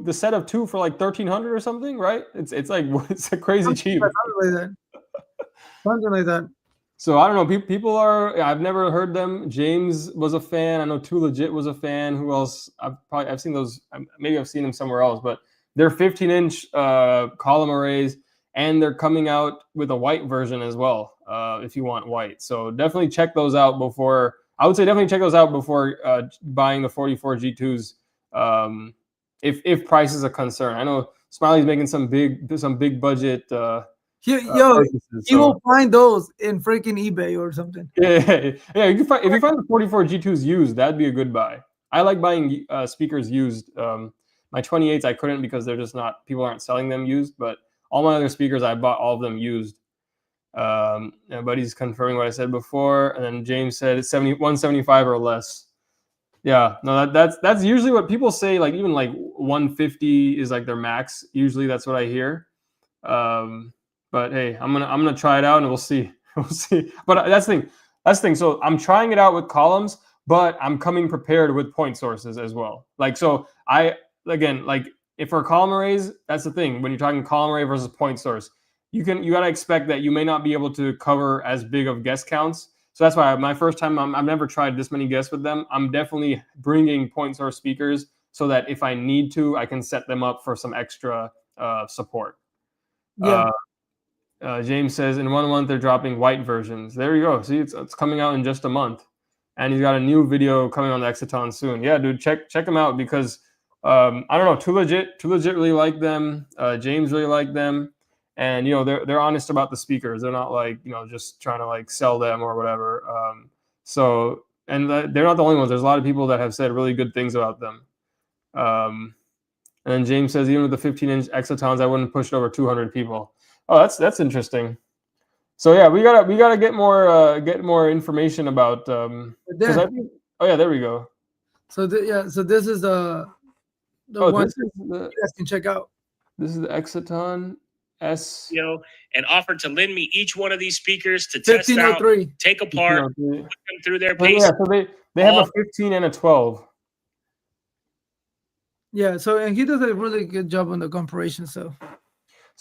the set of 2 for like 1,300 or something, right? It's a crazy cheap. Something like that. So I don't know. People are. I've never heard them. James was a fan. I know Too Legit was a fan. Who else? I've seen those. Maybe I've seen them somewhere else. But they're 15-inch column arrays, and they're coming out with a white version as well. If you want white, so definitely check those out before. I would say definitely check those out before buying the 44 G2s. If price is a concern, I know Smiley's making some big budget. You will find those in freaking eBay or something. Yeah. If you find the 44 G2s used, that'd be a good buy. I like buying speakers used. My 28s I couldn't because they're just not. People aren't selling them used. But all my other speakers I bought all of them used. Buddy's confirming what I said before, and then James said it's 175 or less. Yeah, no, that's usually what people say. Like even like 150 is like their max. Usually that's what I hear. But hey, I'm gonna try it out and we'll see. We'll see. But that's the thing. So I'm trying it out with columns, but I'm coming prepared with point sources as well. Like, so again, like if for column arrays, that's the thing. When you're talking column array versus point source, you got to expect that you may not be able to cover as big of guest counts. So that's why my first time, I've never tried this many guests with them. I'm definitely bringing point source speakers so that if I need to, I can set them up for some extra support. Yeah. James says in 1 month they're dropping white versions. There you go. See, it's coming out in just a month, and he's got a new video coming on the Exciton soon. Yeah, dude, check them out because I don't know, Too Legit really like them. James really like them, and they're honest about the speakers. They're not like just trying to like sell them or whatever. And they're not the only ones. There's a lot of people that have said really good things about them. And then James says even with the 15-inch Excitons, I wouldn't push it over 200 people. Oh, that's interesting. So yeah, we gotta get more information about because I think there we go. So this is the one you guys can check out. This is the Exciton S. And offered to lend me each one of these speakers to test out, take apart, put them through their paces. Yeah, so they have a 15 and a 12. Yeah, so and he does a really good job on the comparison. So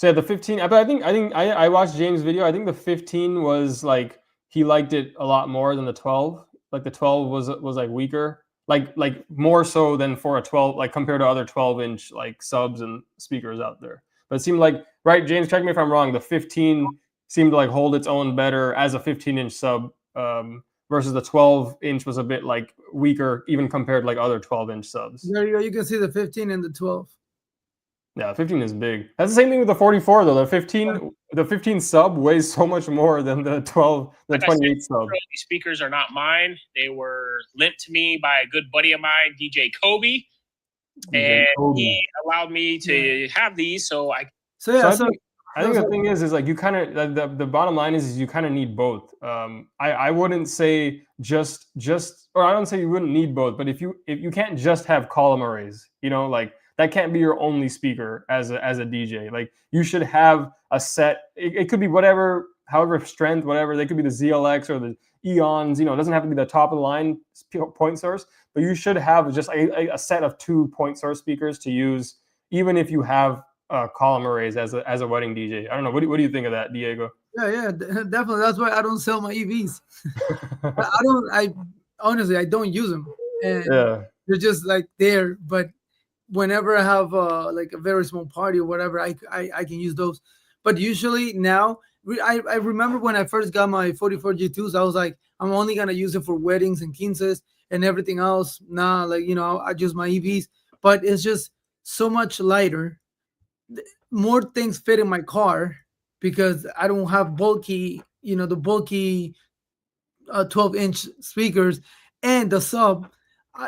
yeah, the 15. But I think I watched James' video. I think the 15 was like he liked it a lot more than the 12. Like the 12 was like weaker, like more so than for a 12, like compared to other 12-inch like subs and speakers out there. But it seemed like, right, James, correct me if I'm wrong, the 15 seemed to like hold its own better as a 15-inch sub versus the 12-inch was a bit like weaker even compared to like other 12-inch subs. There you go. You can see the 15 and the 12. Yeah, 15 is big. That's the same thing with the 44 though. The 15 sub weighs so much more than the 12, the 28 sub. These speakers are not mine. They were lent to me by a good buddy of mine, DJ Kobe. He allowed me to have these. I think the thing is like you kind of the bottom line is you kind of need both. I wouldn't say just or I don't say you wouldn't need both, but if you can't just have column arrays, like that can't be your only speaker as a DJ. Like you should have a set. It could be whatever, however strength, whatever. They could be the ZLX or the Eons. It doesn't have to be the top of the line point source, but you should have just a set of 2 point source speakers to use, even if you have column arrays as a wedding DJ. I don't know. What do you think of that, Diego? Yeah, definitely. That's why I don't sell my EVs. I honestly don't use them, and they're just like there. But whenever I have like a very small party or whatever, I can use those. But usually now, I remember when I first got my 44 G2s, I was like, I'm only gonna use it for weddings and quinces and everything else. Nah, like I use my EVs, but it's just so much lighter. More things fit in my car because I don't have bulky, the bulky 12-inch speakers, and the sub.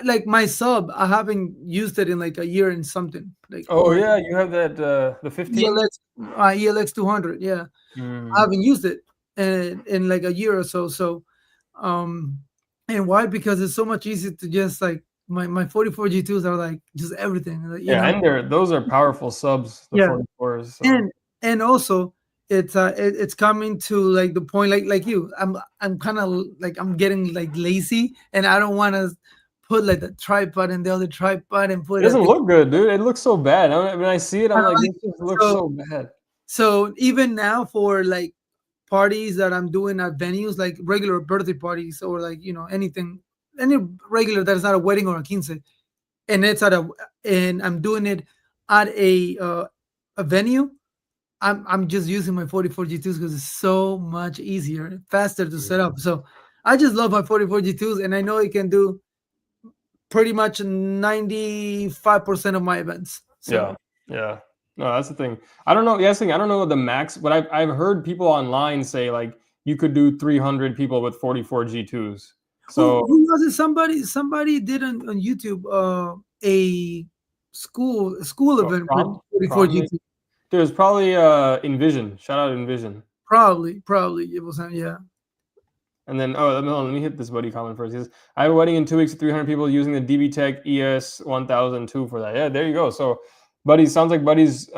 Like my sub, I haven't used it in like a year and something. Like you have that the 15 ELX 200. Yeah, I haven't used it in like a year or so. So, and why? Because it's so much easier to just like my 44 G2s are like just everything. And those are powerful subs. The 44s. So. And also it's coming to like the point like you. I'm kind of like I'm getting like lazy, and I don't want to put like the tripod and the other tripod and put it doesn't look good, dude. It looks so bad. When I see it, I'm like, this looks so bad. So even now for like parties that I'm doing at venues, like regular birthday parties or like anything, any regular that is not a wedding or a quince, and I'm doing it at a venue, I'm just using my 44 G2s because it's so much easier, faster to set up. So I just love my 44 G2s, and I know it can do pretty much 95% of my events. So. Yeah. No, that's the thing. I don't know. I don't know the max, but I've heard people online say like you could do 300 people with 44 G2s. So who was it? Somebody did on YouTube a school event with 44 G2s. There's probably Envision. Shout out Envision. Probably it was yeah. And then, let me hit this buddy comment first. He says, I have a wedding in 2 weeks with 300 people using the DB Tech ES 1002 for that. Yeah, there you go. So, sounds like Buddy's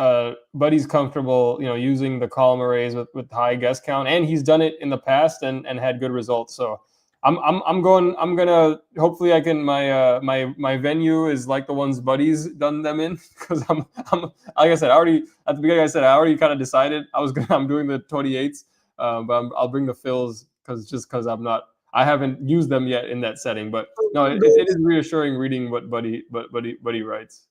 comfortable, using the column arrays with high guest count, and he's done it in the past and had good results. So, I'm gonna hopefully I can my venue is like the ones Buddy's done them in, because I'm like I said, at the beginning I said I already kind of decided I'm doing the 28s, but I'll bring the fills because I haven't used them yet in that setting. But no, it is reassuring reading what Buddy writes.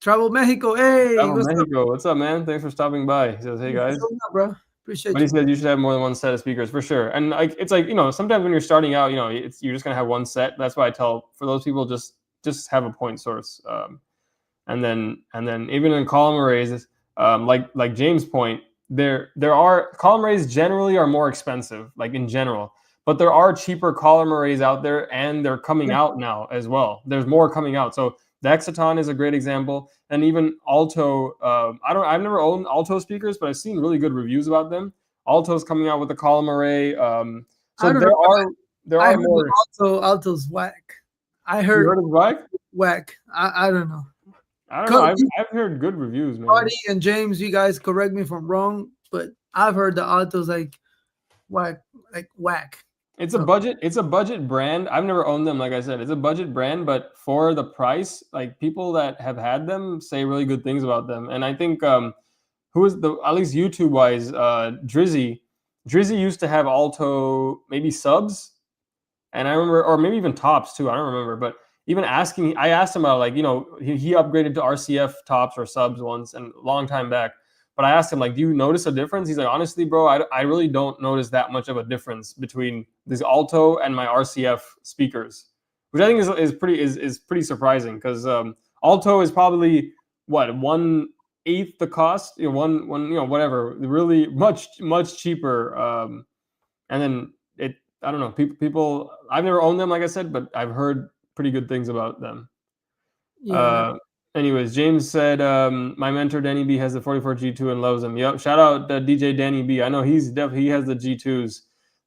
Travel Mexico, hey, Travel Mexico, what's up, man? Thanks for stopping by. He says, hey guys. What's up, bro? Appreciate but he says you should have more than one set of speakers for sure. And like it's like, sometimes when you're starting out, you're just gonna have one set. That's why I tell for those people just have a point source. And then even in column arrays, like James' point, there are column arrays generally are more expensive, like in general. But there are cheaper column arrays out there, and they're coming out now as well. There's more coming out. So the Exciton is a great example, and even Alto. I've never owned Alto speakers, but I've seen really good reviews about them. Alto's coming out with a column array. So there are more. Alto's whack. I heard. You heard of whack? Whack. I don't know. I don't know. I've heard good reviews, man. Buddy and James, you guys correct me if I'm wrong, but I've heard the Alto's like whack. It's a budget brand. I've never owned them, like I said. It's a budget brand, but for the price, like people that have had them say really good things about them. And I think who is at least YouTube wise, Drizzy used to have Alto maybe subs, and I remember, or maybe even tops too. I don't remember, but even I asked him about he upgraded to RCF tops or subs once and a long time back. But I asked him, do you notice a difference? He's like, honestly, bro, I really don't notice that much of a difference between this Alto and my RCF speakers, which I think is pretty surprising, because Alto is probably 1/8 the cost, whatever, really much cheaper. And then I don't know, people I've never owned them, like I said, but I've heard pretty good things about them. Yeah. Anyways, James said, my mentor Danny B has the 44 G2 and loves them. Yep. Shout out DJ Danny B. I know he has the G2s.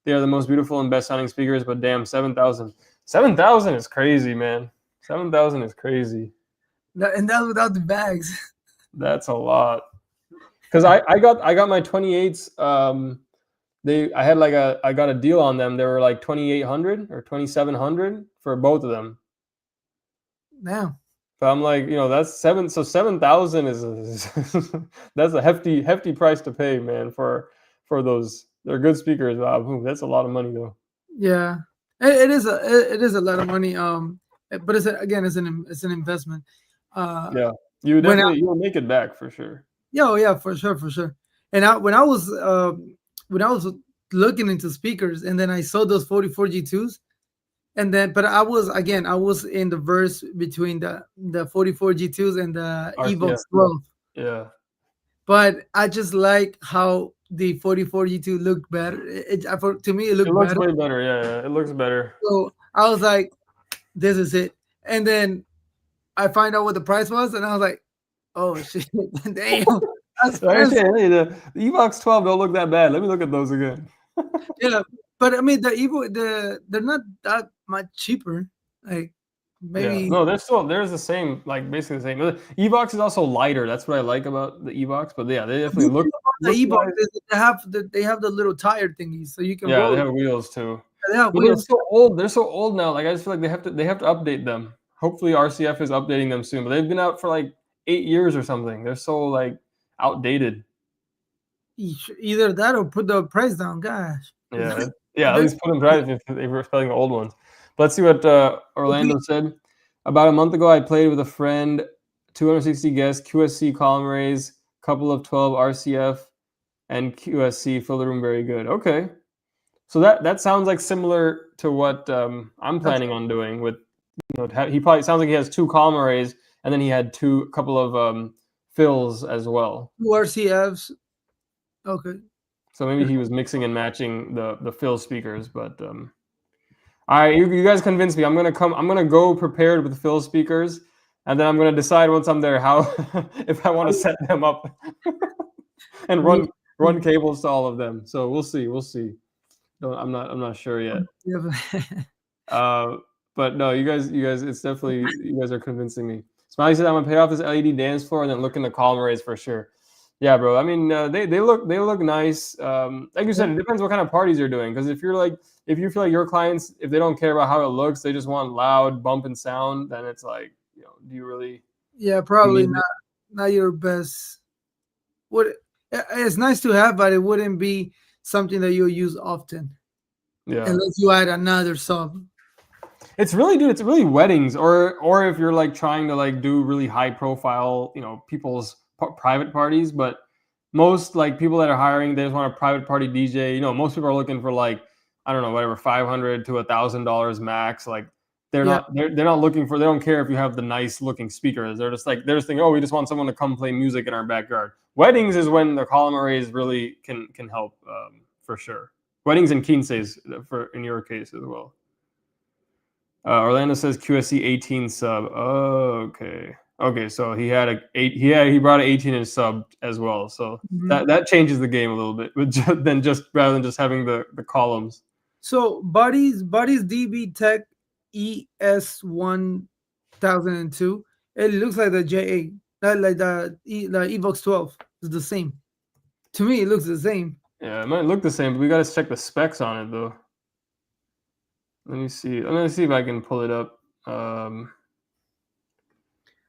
They are the most beautiful and best sounding speakers, but damn, 7,000. 7,000 is crazy, man. 7,000 is crazy. And that's without the bags. That's a lot. Because I got my 28s. I got a deal on them. They were like 2,800 or 2,700 for both of them. Now. But I'm like, that's 7,000 is that's a hefty price to pay, man, for those. They're good speakers. Wow, that's a lot of money though. Yeah, it is a lot of money. But it's an investment. Yeah, you'll make it back for sure. Yeah, for sure. And when I was looking into speakers, and then I saw those 44 G2s. And then, but I was in the verse between the 44 G2s and the Evox 12. Yeah. But I just like how the 44 G2 looked better. To me, it looks better. Way better. Yeah, it looks better. So I was like, this is it. And then I find out what the price was, and I was like, oh shit, damn. The Evox 12 don't look that bad. Let me look at those again. Yeah. But I mean, they're not that much cheaper. Like maybe no, there's the same, like basically the same. Evox is also lighter. That's what I like about the Evox. But yeah, they definitely look. The Evox they have the little tire thingies, so you can. Yeah, they have wheels too. They have wheels. They're so old. They're so old now. Like I just feel like they have to update them. Hopefully RCF is updating them soon. But they've been out for like 8 years or something. They're so like outdated. Either that or put the price down, gosh. Yeah, at least put them right if they were spelling the old ones. But let's see what Orlando said. About a month ago, I played with a friend, 260 guests, QSC column arrays, couple of 12 RCF, and QSC filled the room very good. Okay. So that sounds like similar to what I'm planning on doing with, he probably sounds like he has 2 column arrays, and then he had a couple of fills as well. 2 RCFs. Okay. So maybe he was mixing and matching the fill speakers, but all right, you guys convinced me. I'm gonna go prepared with the fill speakers, and then I'm gonna decide once I'm there how if I want to set them up and run cables to all of them. So we'll see. I'm not sure yet. But no, you guys, it's definitely, you guys are convincing me. Smiley said I'm gonna pay off this LED dance floor and then look in the column arrays for sure. Yeah, bro. I mean, they look nice. Like you said, it depends what kind of parties you're doing. Because if you feel like your clients, if they don't care about how it looks, they just want loud bump and sound, then it's like, do you really? Yeah, probably not your best. It's nice to have, but it wouldn't be something that you'll use often. Yeah. Unless you add another sub. It's really weddings, or if you're like trying to like do really high profile, people's private parties. But most like people that are hiring, they just want a private party DJ. Most people are looking for like, I don't know, whatever, $500 to $1,000 max. Like they're not looking for, they don't care if you have the nice looking speakers. They're just thinking, oh, we just want someone to come play music in our backyard. Weddings is when the column arrays really can help, for sure. Weddings and quinces in your case as well. Orlando says QSC 18 sub. Oh, okay. So he had he brought an 18-inch sub as well. So that changes the game a little bit, rather than just having the columns. So Buddy's DB Tech ES 1002. It looks like the J8, like the Evox 12. It's the same. To me, it looks the same. Yeah, it might look the same, but we got to check the specs on it though. Let me see. I'm gonna see if I can pull it up.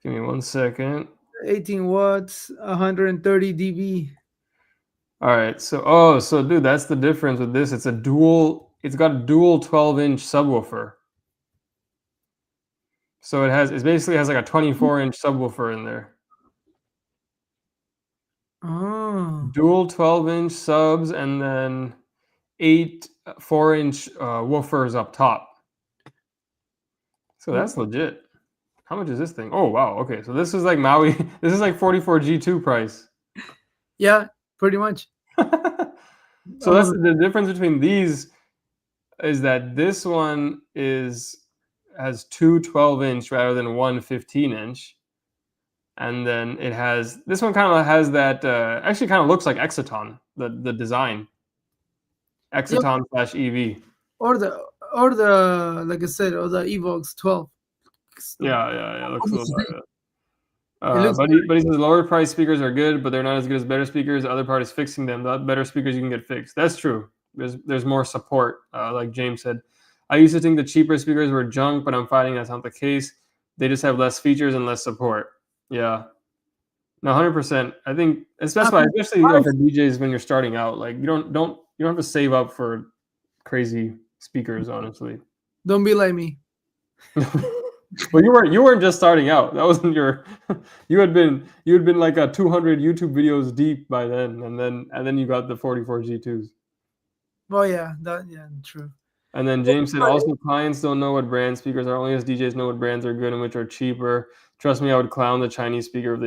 Give me 1 second. 18 watts, 130 dB. All right. So dude, that's the difference with this. It's got a dual 12-inch subwoofer. So it basically has like a 24-inch subwoofer in there. Oh. Dual 12-inch subs and then 8 4-inch woofers up top. So that's legit. How much is this thing? Oh wow. Okay, so this is like Maui. This is like 44 G2 price. Yeah, pretty much. So that's the difference between these, is that this one has two 12-inch rather than one 15-inch. And then this one kind of has that, actually kind of looks like Exciton, the design. Exciton / EV. Or the like I said, or the Evox 12. Yeah. Looks a little better. But he says lower price speakers are good, but they're not as good as better speakers. The other part is fixing them. The better speakers you can get fixed. That's true. There's more support, like James said. I used to think the cheaper speakers were junk, but I'm finding that's not the case. They just have less features and less support. Yeah. No, 100%. I think especially for DJs when you're starting out, like you don't have to save up for crazy speakers, honestly. Don't be like me. Well, you weren't just starting out. That wasn't your. You had been like a 200 YouTube videos deep by then, and then you got the 44 G2s. Oh yeah, true. And then James said, also clients don't know what brand speakers are. Only us DJs know what brands are good and which are cheaper. Trust me, I would clown the Chinese speaker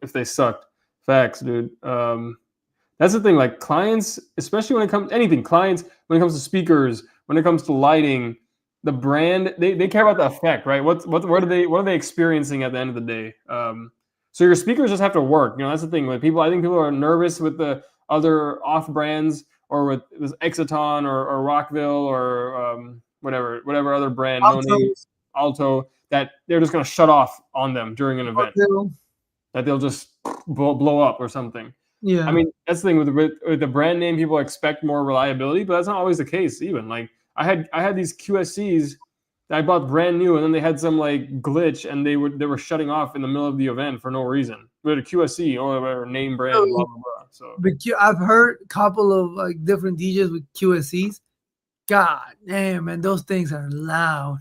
if they sucked. Facts, dude. That's the thing. Like clients, especially when it comes to anything, clients when it comes to speakers, when it comes to lighting, the brand they care about the effect, right? What are they experiencing at the end of the day? So your speakers just have to work. That's the thing. I think people are nervous with the other off brands, or with Exciton or Rockville or whatever other brand, Alto, that they're just going to shut off on them during an event, that they'll just blow up or something. Yeah, I mean, that's the thing with the brand name, people expect more reliability, but that's not always the case. Even like I had these QSCs that I bought brand new, and then they had some like glitch, and they were shutting off in the middle of the event for no reason. With a QSC or whatever name brand, blah blah blah. So I've heard a couple of like different DJs with QSCs. God damn, man, those things are loud.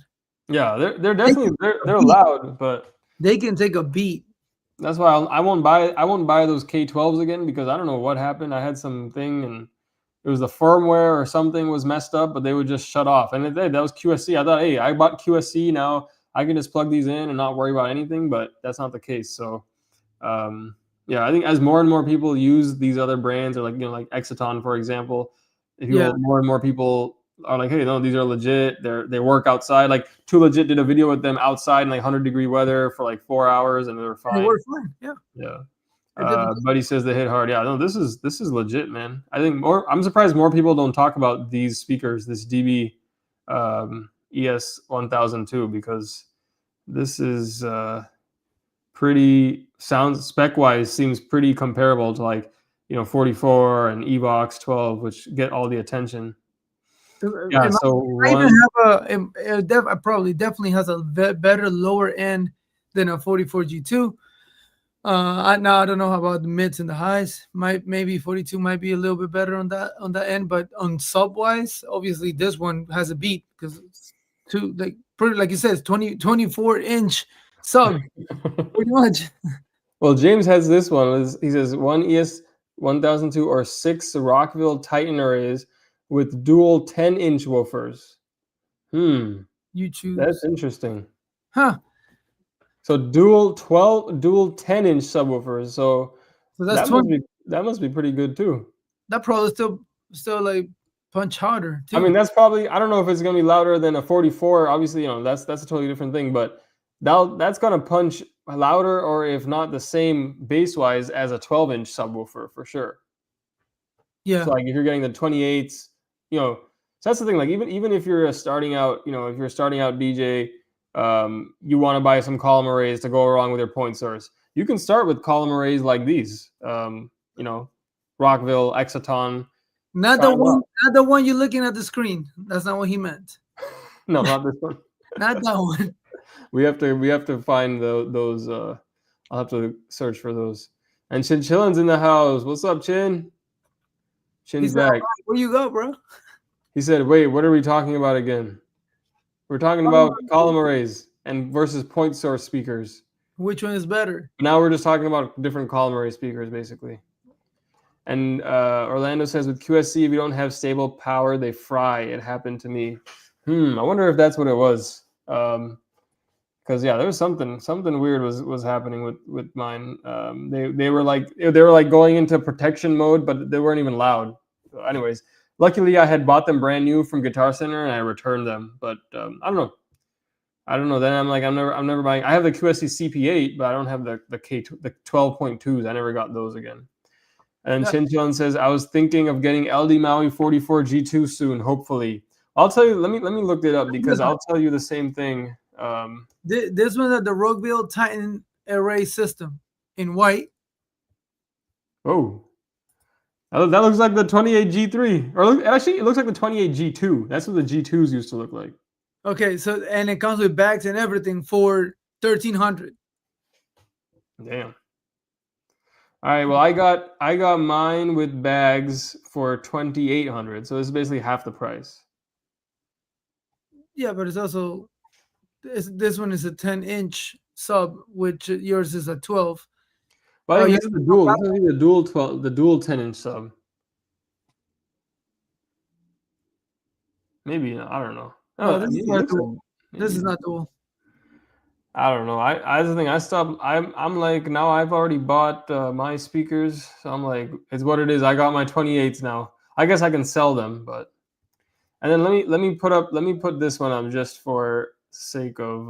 Yeah, they're definitely they're loud, but they can take a beat. That's why I won't buy those K12s again, because I don't know what happened. I had something, and it was the firmware or something was messed up, but they would just shut off. And that was QSC. I thought, hey, I bought QSC, now I can just plug these in and not worry about anything, but that's not the case. So yeah, I think as more and more people use these other brands, or like Exciton, for example, more and more people are like, hey, no, these are legit. They work outside. Like Too Legit did a video with them outside in like 100-degree weather for like 4 hours, and they were fine. They were fine. Yeah. Buddy says they hit hard. Yeah, no, this is legit, man. I think I'm surprised more people don't talk about these speakers, this DB ES 1002, because this is pretty sounds spec wise seems pretty comparable to like 44 and Evox 12, which get all the attention. Yeah, so I even one. have probably definitely has a better lower end than a 44G2. I don't know about the mids and the highs. Maybe 42 might be a little bit better on that end, but on sub wise, obviously this one has a beat because it's pretty like you said, 24-inch sub, pretty much. Well, James has this one. He says one ES 1002 or 6 Rockville Titan arrays with dual 10-inch woofers. You choose. That's interesting. Huh. So dual 10-inch subwoofers. So that's that must be pretty good too. That probably still like punch harder too. I mean, that's probably, I don't know if it's gonna be louder than a 44. Obviously, that's a totally different thing, but that's gonna punch louder, or if not the same bass wise as a 12-inch subwoofer for sure. Yeah. So like if you're getting the 28s, so that's the thing. Like even if you're starting out, if you're a starting out DJ, you want to buy some column arrays to go along with your point source. You can start with column arrays like these, Rockville, Exciton. Not the one you're looking at the screen. That's not what he meant. No, not this one. Not that one. We have to find those. I'll have to search for those. And Chinchillin's in the house. What's up, Chin? Chin's back. Where you go, bro? He said, "Wait, what are we talking about again? We're talking about column arrays and versus point source speakers. Which one is better?" Now we're just talking about different column array speakers, basically. And Orlando says, with QSC, if you don't have stable power, they fry. It happened to me. I wonder if that's what it was. Because there was something weird was happening with mine. They were like going into protection mode, but they weren't even loud. So anyways, luckily I had bought them brand new from Guitar Center and I returned them. But I don't know. Then I'm like, I'm never buying. I have the QSC CP8, but I don't have the 12.2s. I never got those again. And Chinchon says, I was thinking of getting LD Maui 44 G2 soon, hopefully. I'll tell you, let me look it up because I'll tell you the same thing. This one's at the Rockville Titan array system in white. Oh, that looks like the 28 G3. Or actually, it looks like the 28 G2. That's what the G2s used to look like. Okay, so and it comes with bags and everything for $1,300. Damn. All right, well, I got mine with bags for $2,800, so this is basically half the price. Yeah, but it's also this one is a 10-inch sub, which yours is a 12. Well, I think this is the dual. This is the dual 12, the dual 10-inch sub. Maybe I don't know. No, this is not dual. I don't know. I the thing. I stopped. I'm like, now I've already bought my speakers, so I'm like, it's what it is. I got my 28s now. I guess I can sell them, but and then let me put this one up just for sake of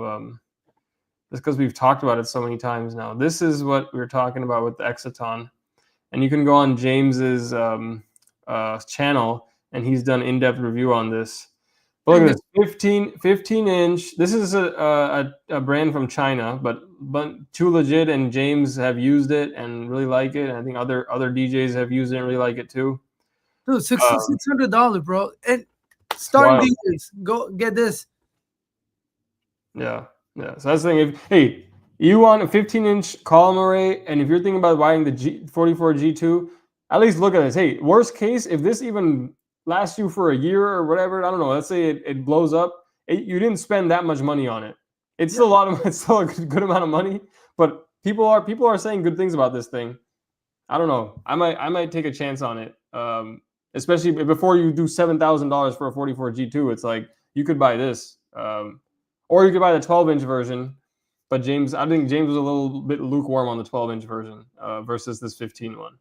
just because we've talked about it so many times now. This is what we were talking about with the Exciton, and you can go on James's channel, and he's done in-depth review on this. But look at this, 15-inch. This is a brand from China, but Too Legit and James have used it and really like it. And I think other DJs have used it and really like it too. Dude, $600, bro. And starting DJs, go get this. Yeah. So that's the thing. If you want a 15-inch column array, and if you're thinking about buying the 44 G2, at least look at this. Hey, worst case, if this even lasts you for a year or whatever, I don't know. Let's say it blows up. You didn't spend that much money on it. It's still it's still a good amount of money. But people are saying good things about this thing. I don't know. I might take a chance on it. Especially before you do $7,000 for a 44 G2. It's like you could buy this, or you could buy the 12-inch version. But I think James was a little bit lukewarm on the 12-inch version versus this 15 one.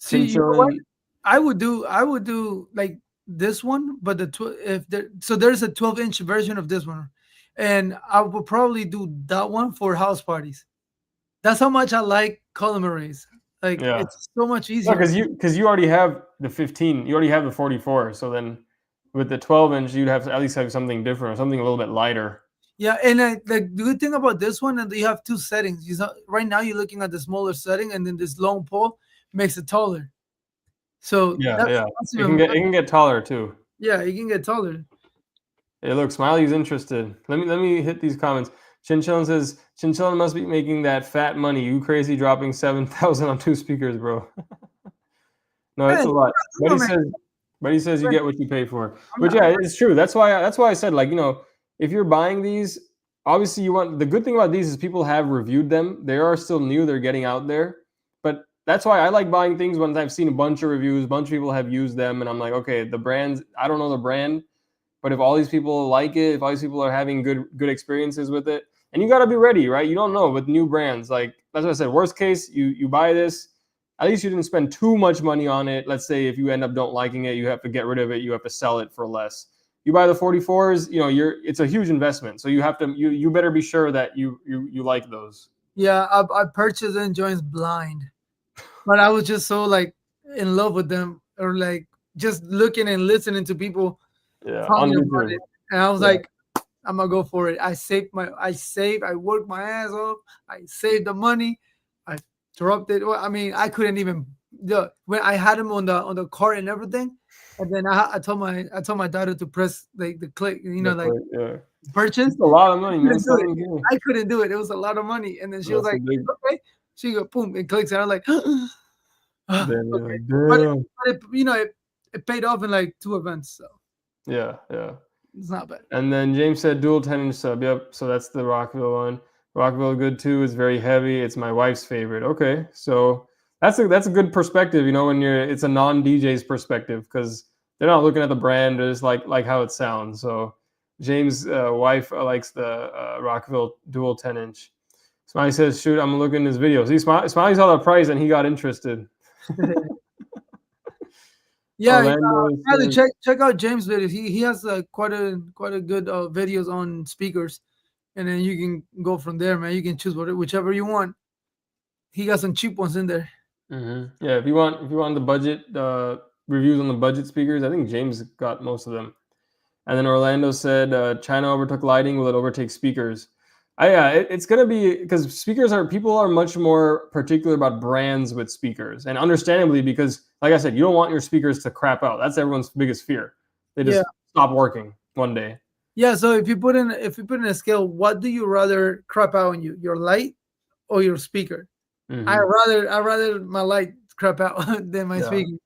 See, you know what? I would do like this one, but there's a 12-inch version of this one, and I would probably do that one for house parties. That's how much I like column arrays. Like it's so much easier. Because you already have the 15, you already have the 44. So then with the 12-inch, you'd have to at least have something different, or something a little bit lighter. Yeah, and the good thing about this one is that you have two settings. Right now you're looking at the smaller setting, and then this long pole makes it taller. So Yeah, that's, yeah. that's It can get taller too. yeah, you can get taller. Hey, look, Smiley's interested. Let me hit these comments. Chinchillin says Chinchillin must be making that fat money. You crazy dropping 7,000 on 2 speakers, bro. No, it's Man, a lot. come But on, man. he says you get what you pay for. I'm But not, yeah, it's true. That's why I said, like, if you're buying these, obviously you want, the good thing about these is people have reviewed them. They are still new, they're getting out there. But that's why I like buying things when I've seen a bunch of reviews, a bunch of people have used them, and I'm like, okay, the brands, I don't know the brand, but if all these people like it, if all these people are having good experiences with it, and you got to be ready, right? You don't know with new brands. Like that's what I said. Worst case, you buy this. At least you didn't spend too much money on it. Let's say if you end up don't liking it, you have to get rid of it. You have to sell it for less. You buy the 44s, it's a huge investment. So you have to you better be sure that you like those. yeah, I purchased Enjoyance blind, but I was just so like in love with them, or like just looking and listening to people Yeah, on talking about YouTube. it, and I was Yeah. like, I'm gonna go for it. I worked my ass off. I saved the money. I dropped it. Well, I mean, I couldn't even when I had them on the cart and everything, and then I told my daughter to press like the click, like Yeah. purchase. It's a lot of money, man. Couldn't do it. 7K. I couldn't do it. It was a lot of money. And then she was That's a like, big. okay. She go boom, it clicks, and I'm like, Damn, you're okay. like, But, damn. it paid off in like 2 events, so Yeah, yeah. it's not bad. And then James said dual 10-inch sub. Yep. So that's the Rockville one. Rockville good too. It's very heavy. It's my wife's favorite. Okay. So that's a good perspective, when it's a non-DJ's perspective, because they're not looking at the brand, or just like how it sounds. So James' wife likes the Rockville dual 10-inch. Smiley says, shoot, I'm looking at his video. See, Smiley saw the price and he got interested. Yeah, Orlando Tyler, says, check out James' videos. He has quite a good videos on speakers, and then you can go from there, man. You can choose whichever you want. He got some cheap ones in there. yeah, if you want the budget reviews on the budget speakers, I think James got most of them. And then Orlando said, China overtook lighting. Will it overtake speakers? Yeah, it's going to be, because people are much more particular about brands with speakers. And understandably, because like I said, you don't want your speakers to crap out. That's everyone's biggest fear. They just stop working one day. Yeah, so if you put in a scale, what do you rather crap out on you? Your light or your speaker? I rather my light crap out than my speaker.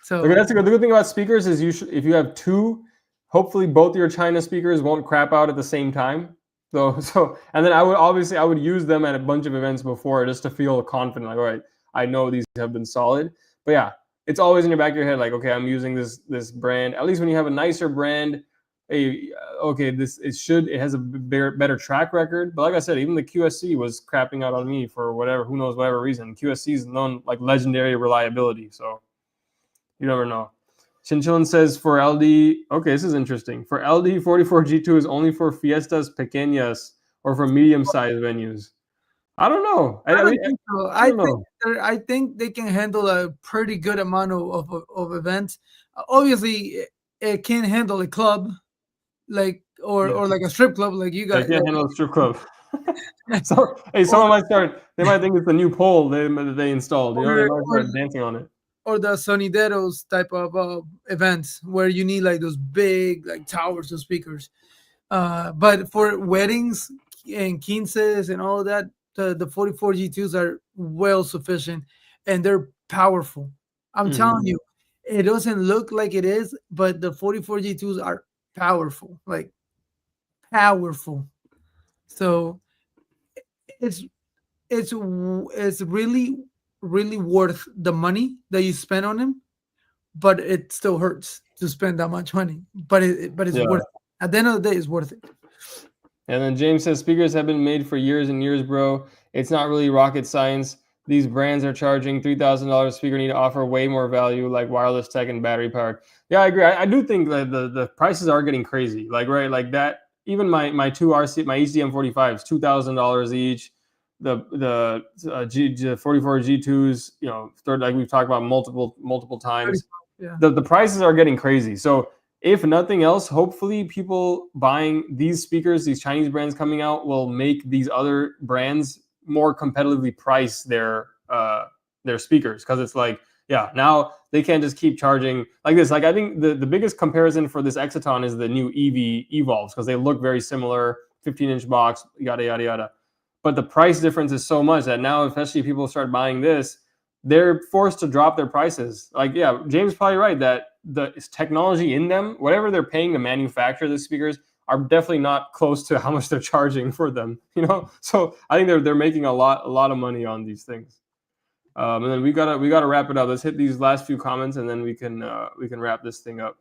So Okay, that's the good thing about speakers is if you have two, hopefully both your China speakers won't crap out at the same time. So and then I would use them at a bunch of events before, just to feel confident, like, all right, I know these have been solid. But yeah, it's always in your back of your head, like, okay, I'm using this brand. At least when you have a nicer brand, okay, it has a better track record. But like I said, even the QSC was crapping out on me for whatever reason. QSC is known like legendary reliability, so you never know. Chinchillin says for LD, okay, this is interesting. For LD, 44G2 is only for fiestas pequeñas or for medium-sized venues. I don't know. I don't think so. I don't know. I think they can handle a pretty good amount of events. Obviously, it can't handle a club, like or like a strip club, like you They got. can't handle a strip club. So hey, someone might start. They might think it's the new pole they installed. They might start dancing on it. Or the sonideros type of events where you need like those big like towers of speakers. But for weddings and quinces and all of that, the 44 G2s are well sufficient, and they're powerful. I'm telling you, it doesn't look like it is, but the 44 G2s are powerful, like powerful. So it's it's really worth the money that you spend on them, but it still hurts to spend that much money. But it's worth it. At the end of the day, it's worth it. And then James says speakers have been made for years and years, bro. It's not really rocket science. These brands are charging $3,000 speaker, need to offer way more value, like wireless tech and battery powered. Yeah, I agree. I do think that the prices are getting crazy. Like, right, like that. Even my two RC, my HDM 45s, $2,000 each. The 44 G2s, third, like we've talked about multiple times. Yeah. The prices are getting crazy. So if nothing else, hopefully people buying these speakers, these Chinese brands coming out, will make these other brands more competitively price their speakers, because it's like, yeah, now they can't just keep charging like this. Like I think the biggest comparison for this Exciton is the new EV Evolves, because they look very similar, 15-inch box, yada yada yada. But the price difference is so much that now, especially if people start buying this, they're forced to drop their prices. Like, yeah, James is probably right that the technology in them, whatever they're paying to manufacture the speakers, are definitely not close to how much they're charging for them. You know, so I think they're making a lot of money on these things. And then we gotta wrap it up. Let's hit these last few comments, and then we can wrap this thing up.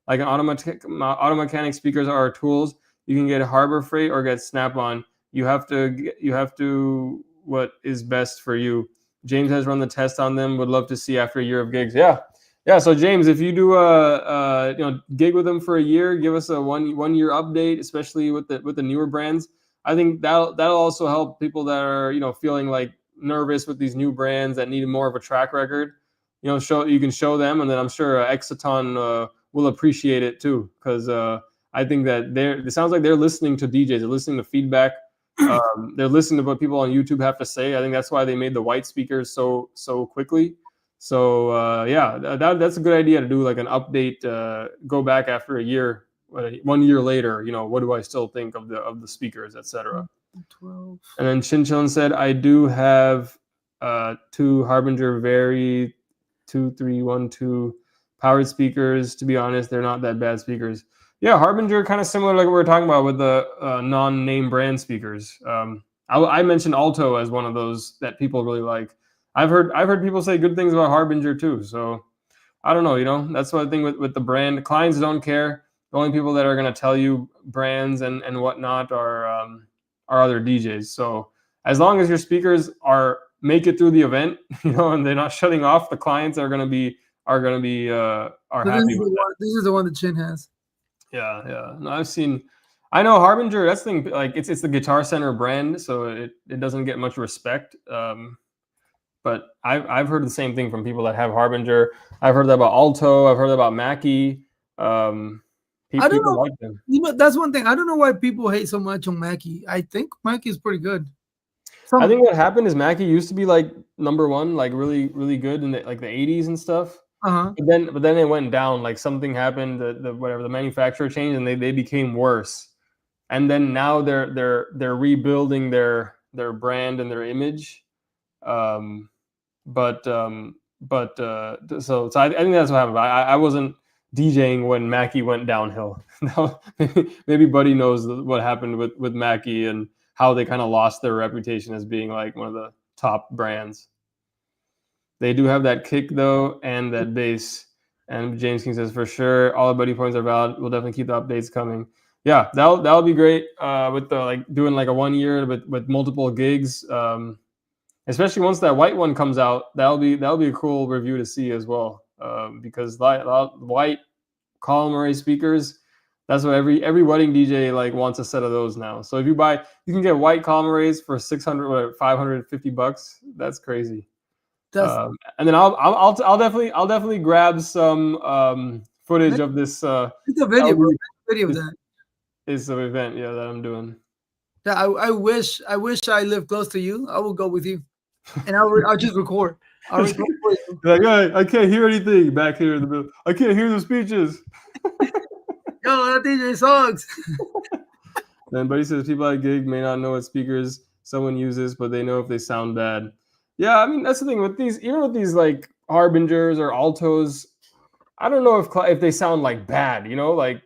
Like an auto mechanic speakers are tools. You can get Harbor Freight or get Snap-on. You have to what is best for you. James has run the test on them. Would love to see after a year of gigs. Yeah. So James, if you do a gig with them for a year, give us a one year update, especially with the newer brands. I think that'll also help people that are feeling like nervous with these new brands that need more of a track record. You can show them, and then I'm sure Exciton will appreciate it too, because I think that it sounds like they're listening to DJs, they're listening to feedback. They're listening to what people on YouTube have to say. I think that's why they made the white speakers so quickly. So that's a good idea to do like an update. Go back after a year, 1 year later. What do I still think of the speakers, etc. 12. And then Chinchillin said, I do have 2 Harbinger Very 2312 powered speakers. To be honest, they're not that bad speakers. Yeah, Harbinger, kind of similar like what we were talking about with the non-name brand speakers. I mentioned Alto as one of those that people really like. I've heard people say good things about Harbinger too. So I don't know, that's one thing with the brand. Clients don't care. The only people that are going to tell you brands and whatnot are other DJs. So as long as your speakers make it through the event, and they're not shutting off, the clients are happy with that. This is the one that Chin has. Yeah. No, I know Harbinger. That's the thing. Like it's the Guitar Center brand, so it doesn't get much respect. But I've heard the same thing from people that have Harbinger. I've heard that about Alto. I've heard about Mackie. I don't know. Like them. That's one thing. I don't know why people hate so much on Mackie. I think Mackie is pretty good. I think what happened is Mackie used to be like number one, like really, really good in the 80s and stuff. Uh-huh. But then it went down. Like something happened. The manufacturer changed, and they became worse. And then now they're rebuilding their brand and their image. So I think that's what happened. I wasn't DJing when Mackie went downhill. Maybe Buddy knows what happened with Mackie and how they kind of lost their reputation as being like one of the top brands. They do have that kick though, and that bass. And James King says, for sure, all the Buddy points are valid. We'll definitely keep the updates coming. Yeah, that'll be great. With the doing like a 1 year with multiple gigs. Especially once that white one comes out, that'll be a cool review to see as well. Because white column array speakers, that's what every wedding DJ wants a set of those now. So if you can get white column arrays for $550. That's crazy. And then I'll definitely grab some footage of this. It's a video of that. It's an event, yeah, that I'm doing. Yeah, I wish I lived close to you. I will go with you, and I'll just record. I'll record for you. Like, hey, I can't hear anything back here in the middle. I can't hear the speeches. Yo, that DJ sucks. Then Buddy says people at gig may not know what speakers someone uses, but they know if they sound bad. Yeah, I mean that's the thing with these, even with these like Harbingers or Altos, I don't know if they sound like bad, like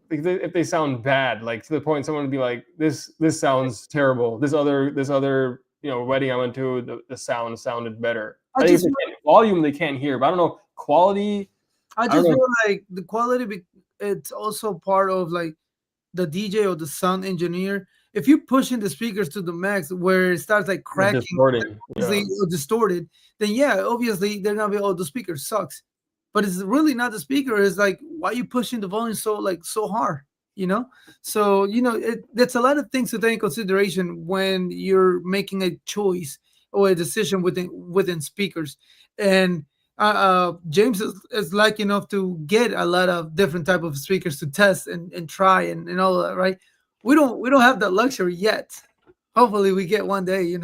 if they sound bad, like to the point someone would be like, this sounds terrible. This other wedding I went to, the sound sounded better. I think volume they can't hear, but I don't know quality. I just feel like the quality, it's also part of like the DJ or the sound engineer. If you're pushing the speakers to the max where it starts like cracking, distorted, then yeah, obviously they're gonna be, the speaker sucks. But it's really not the speaker. It's like, why are you pushing the volume so hard? So that's a lot of things to take in consideration when you're making a choice or a decision within speakers. And James is lucky enough to get a lot of different type of speakers to test and try and all of that, right? We don't have that luxury yet. Hopefully we get one day,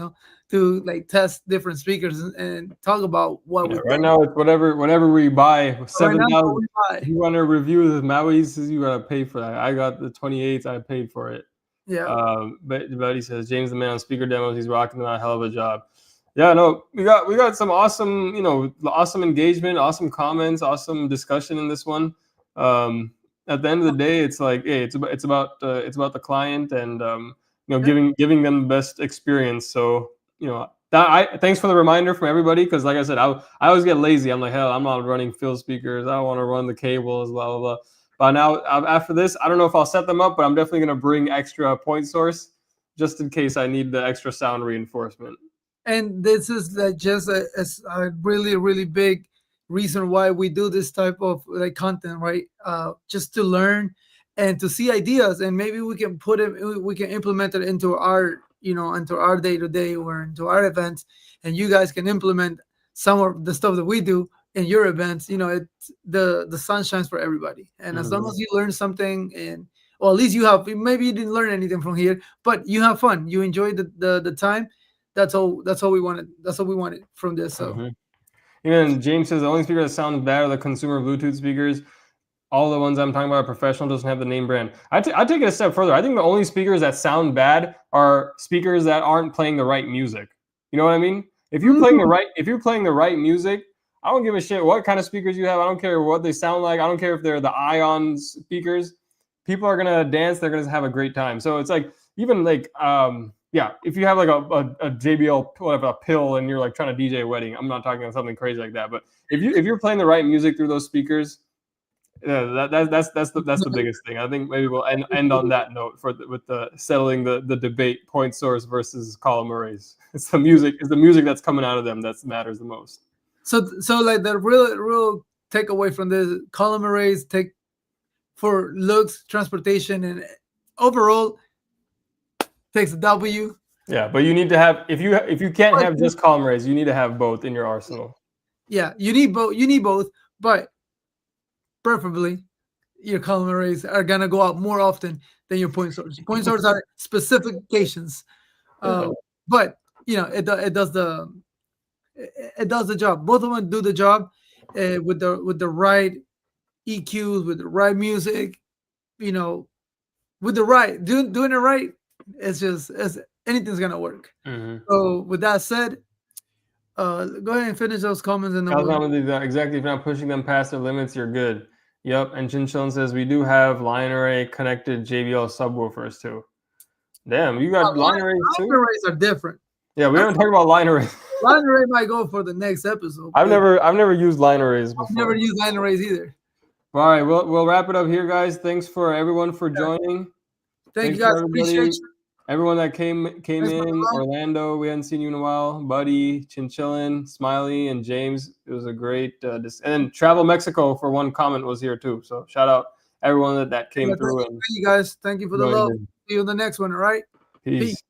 to like test different speakers and talk about what we Right think. now, it's whatever we buy. Right now, 7,000. what we buy. If you want to review the Maui's, you gotta pay for that. I got the 28s. I paid for it. Yeah. But he says James the man on speaker demos. He's rocking them out. Hell of a job. Yeah, no, we got some awesome, awesome engagement, awesome comments, awesome discussion in this one. At the end of the day, it's like, hey, it's about the client and giving them the best experience. So thanks for the reminder from everybody, because like I said, I always get lazy. I'm like, hell, I'm not running field speakers. I don't want to run the cables, blah blah blah. But now after this, I don't know if I'll set them up, but I'm definitely gonna bring extra point source just in case I need the extra sound reinforcement. And this is like just a really, really big reason why we do this type of like content, right? Just to learn and to see ideas, and maybe we can implement it into our, into our day to day or into our events, and you guys can implement some of the stuff that we do in your events. It's the sun shines for everybody, and as long as you learn something, and well, at least maybe you didn't learn anything from here, but you have fun, you enjoy the time. That's all we wanted. That's what we wanted from this. So Even James says the only speaker that sounds bad are the consumer Bluetooth speakers. All the ones I'm talking about are professional, doesn't have the name brand. I take it a step further. I think the only speakers that sound bad are speakers that aren't playing the right music. You know what I mean? If you're playing the right music, I don't give a shit what kind of speakers you have. I don't care what they sound like. I don't care if they're the Ion speakers. People are gonna dance. They're gonna have a great time. So it's like, even like if you have like a JBL, whatever, a pill, and you're like trying to DJ a wedding, I'm not talking about something crazy like that. But if you're playing the right music through those speakers, yeah, that's the biggest thing. I think maybe we'll end on that note with the settling the debate, point source versus column arrays. It's the music that's coming out of them that matters the most. So like the real takeaway from this, column arrays take for looks, transportation, and overall takes a W. Yeah, but you need to have, if you can't have just column arrays, you need to have both in your arsenal. Yeah, you need both, but preferably your column arrays are gonna go out more often than your point source. Point source are specifications, but it does the job. Both of them do the job with the right EQs, with the right music, with the right doing it right. It's anything's gonna work. So with that said, go ahead and finish those comments and then exactly. If you're not pushing them past their limits, you're good. Yep. And Chinchillin says we do have line array connected JBL subwoofers too. Damn, you got line arrays too? Line arrays are different. Yeah, we haven't talked about line arrays. Line array might go for the next episode. I've never used line arrays before. I've never used line arrays either. All right, we'll wrap it up here, guys. Thanks for everyone for joining. Thank you guys. Appreciate you. Everyone that came in, Orlando, we hadn't seen you in a while. Buddy, Chinchillin, Smiley, and James. It was a great and then Travel Mexico for one comment was here too. So shout out everyone that came through. Thank you guys. Thank you for the love. See you in the next one. All right. Peace.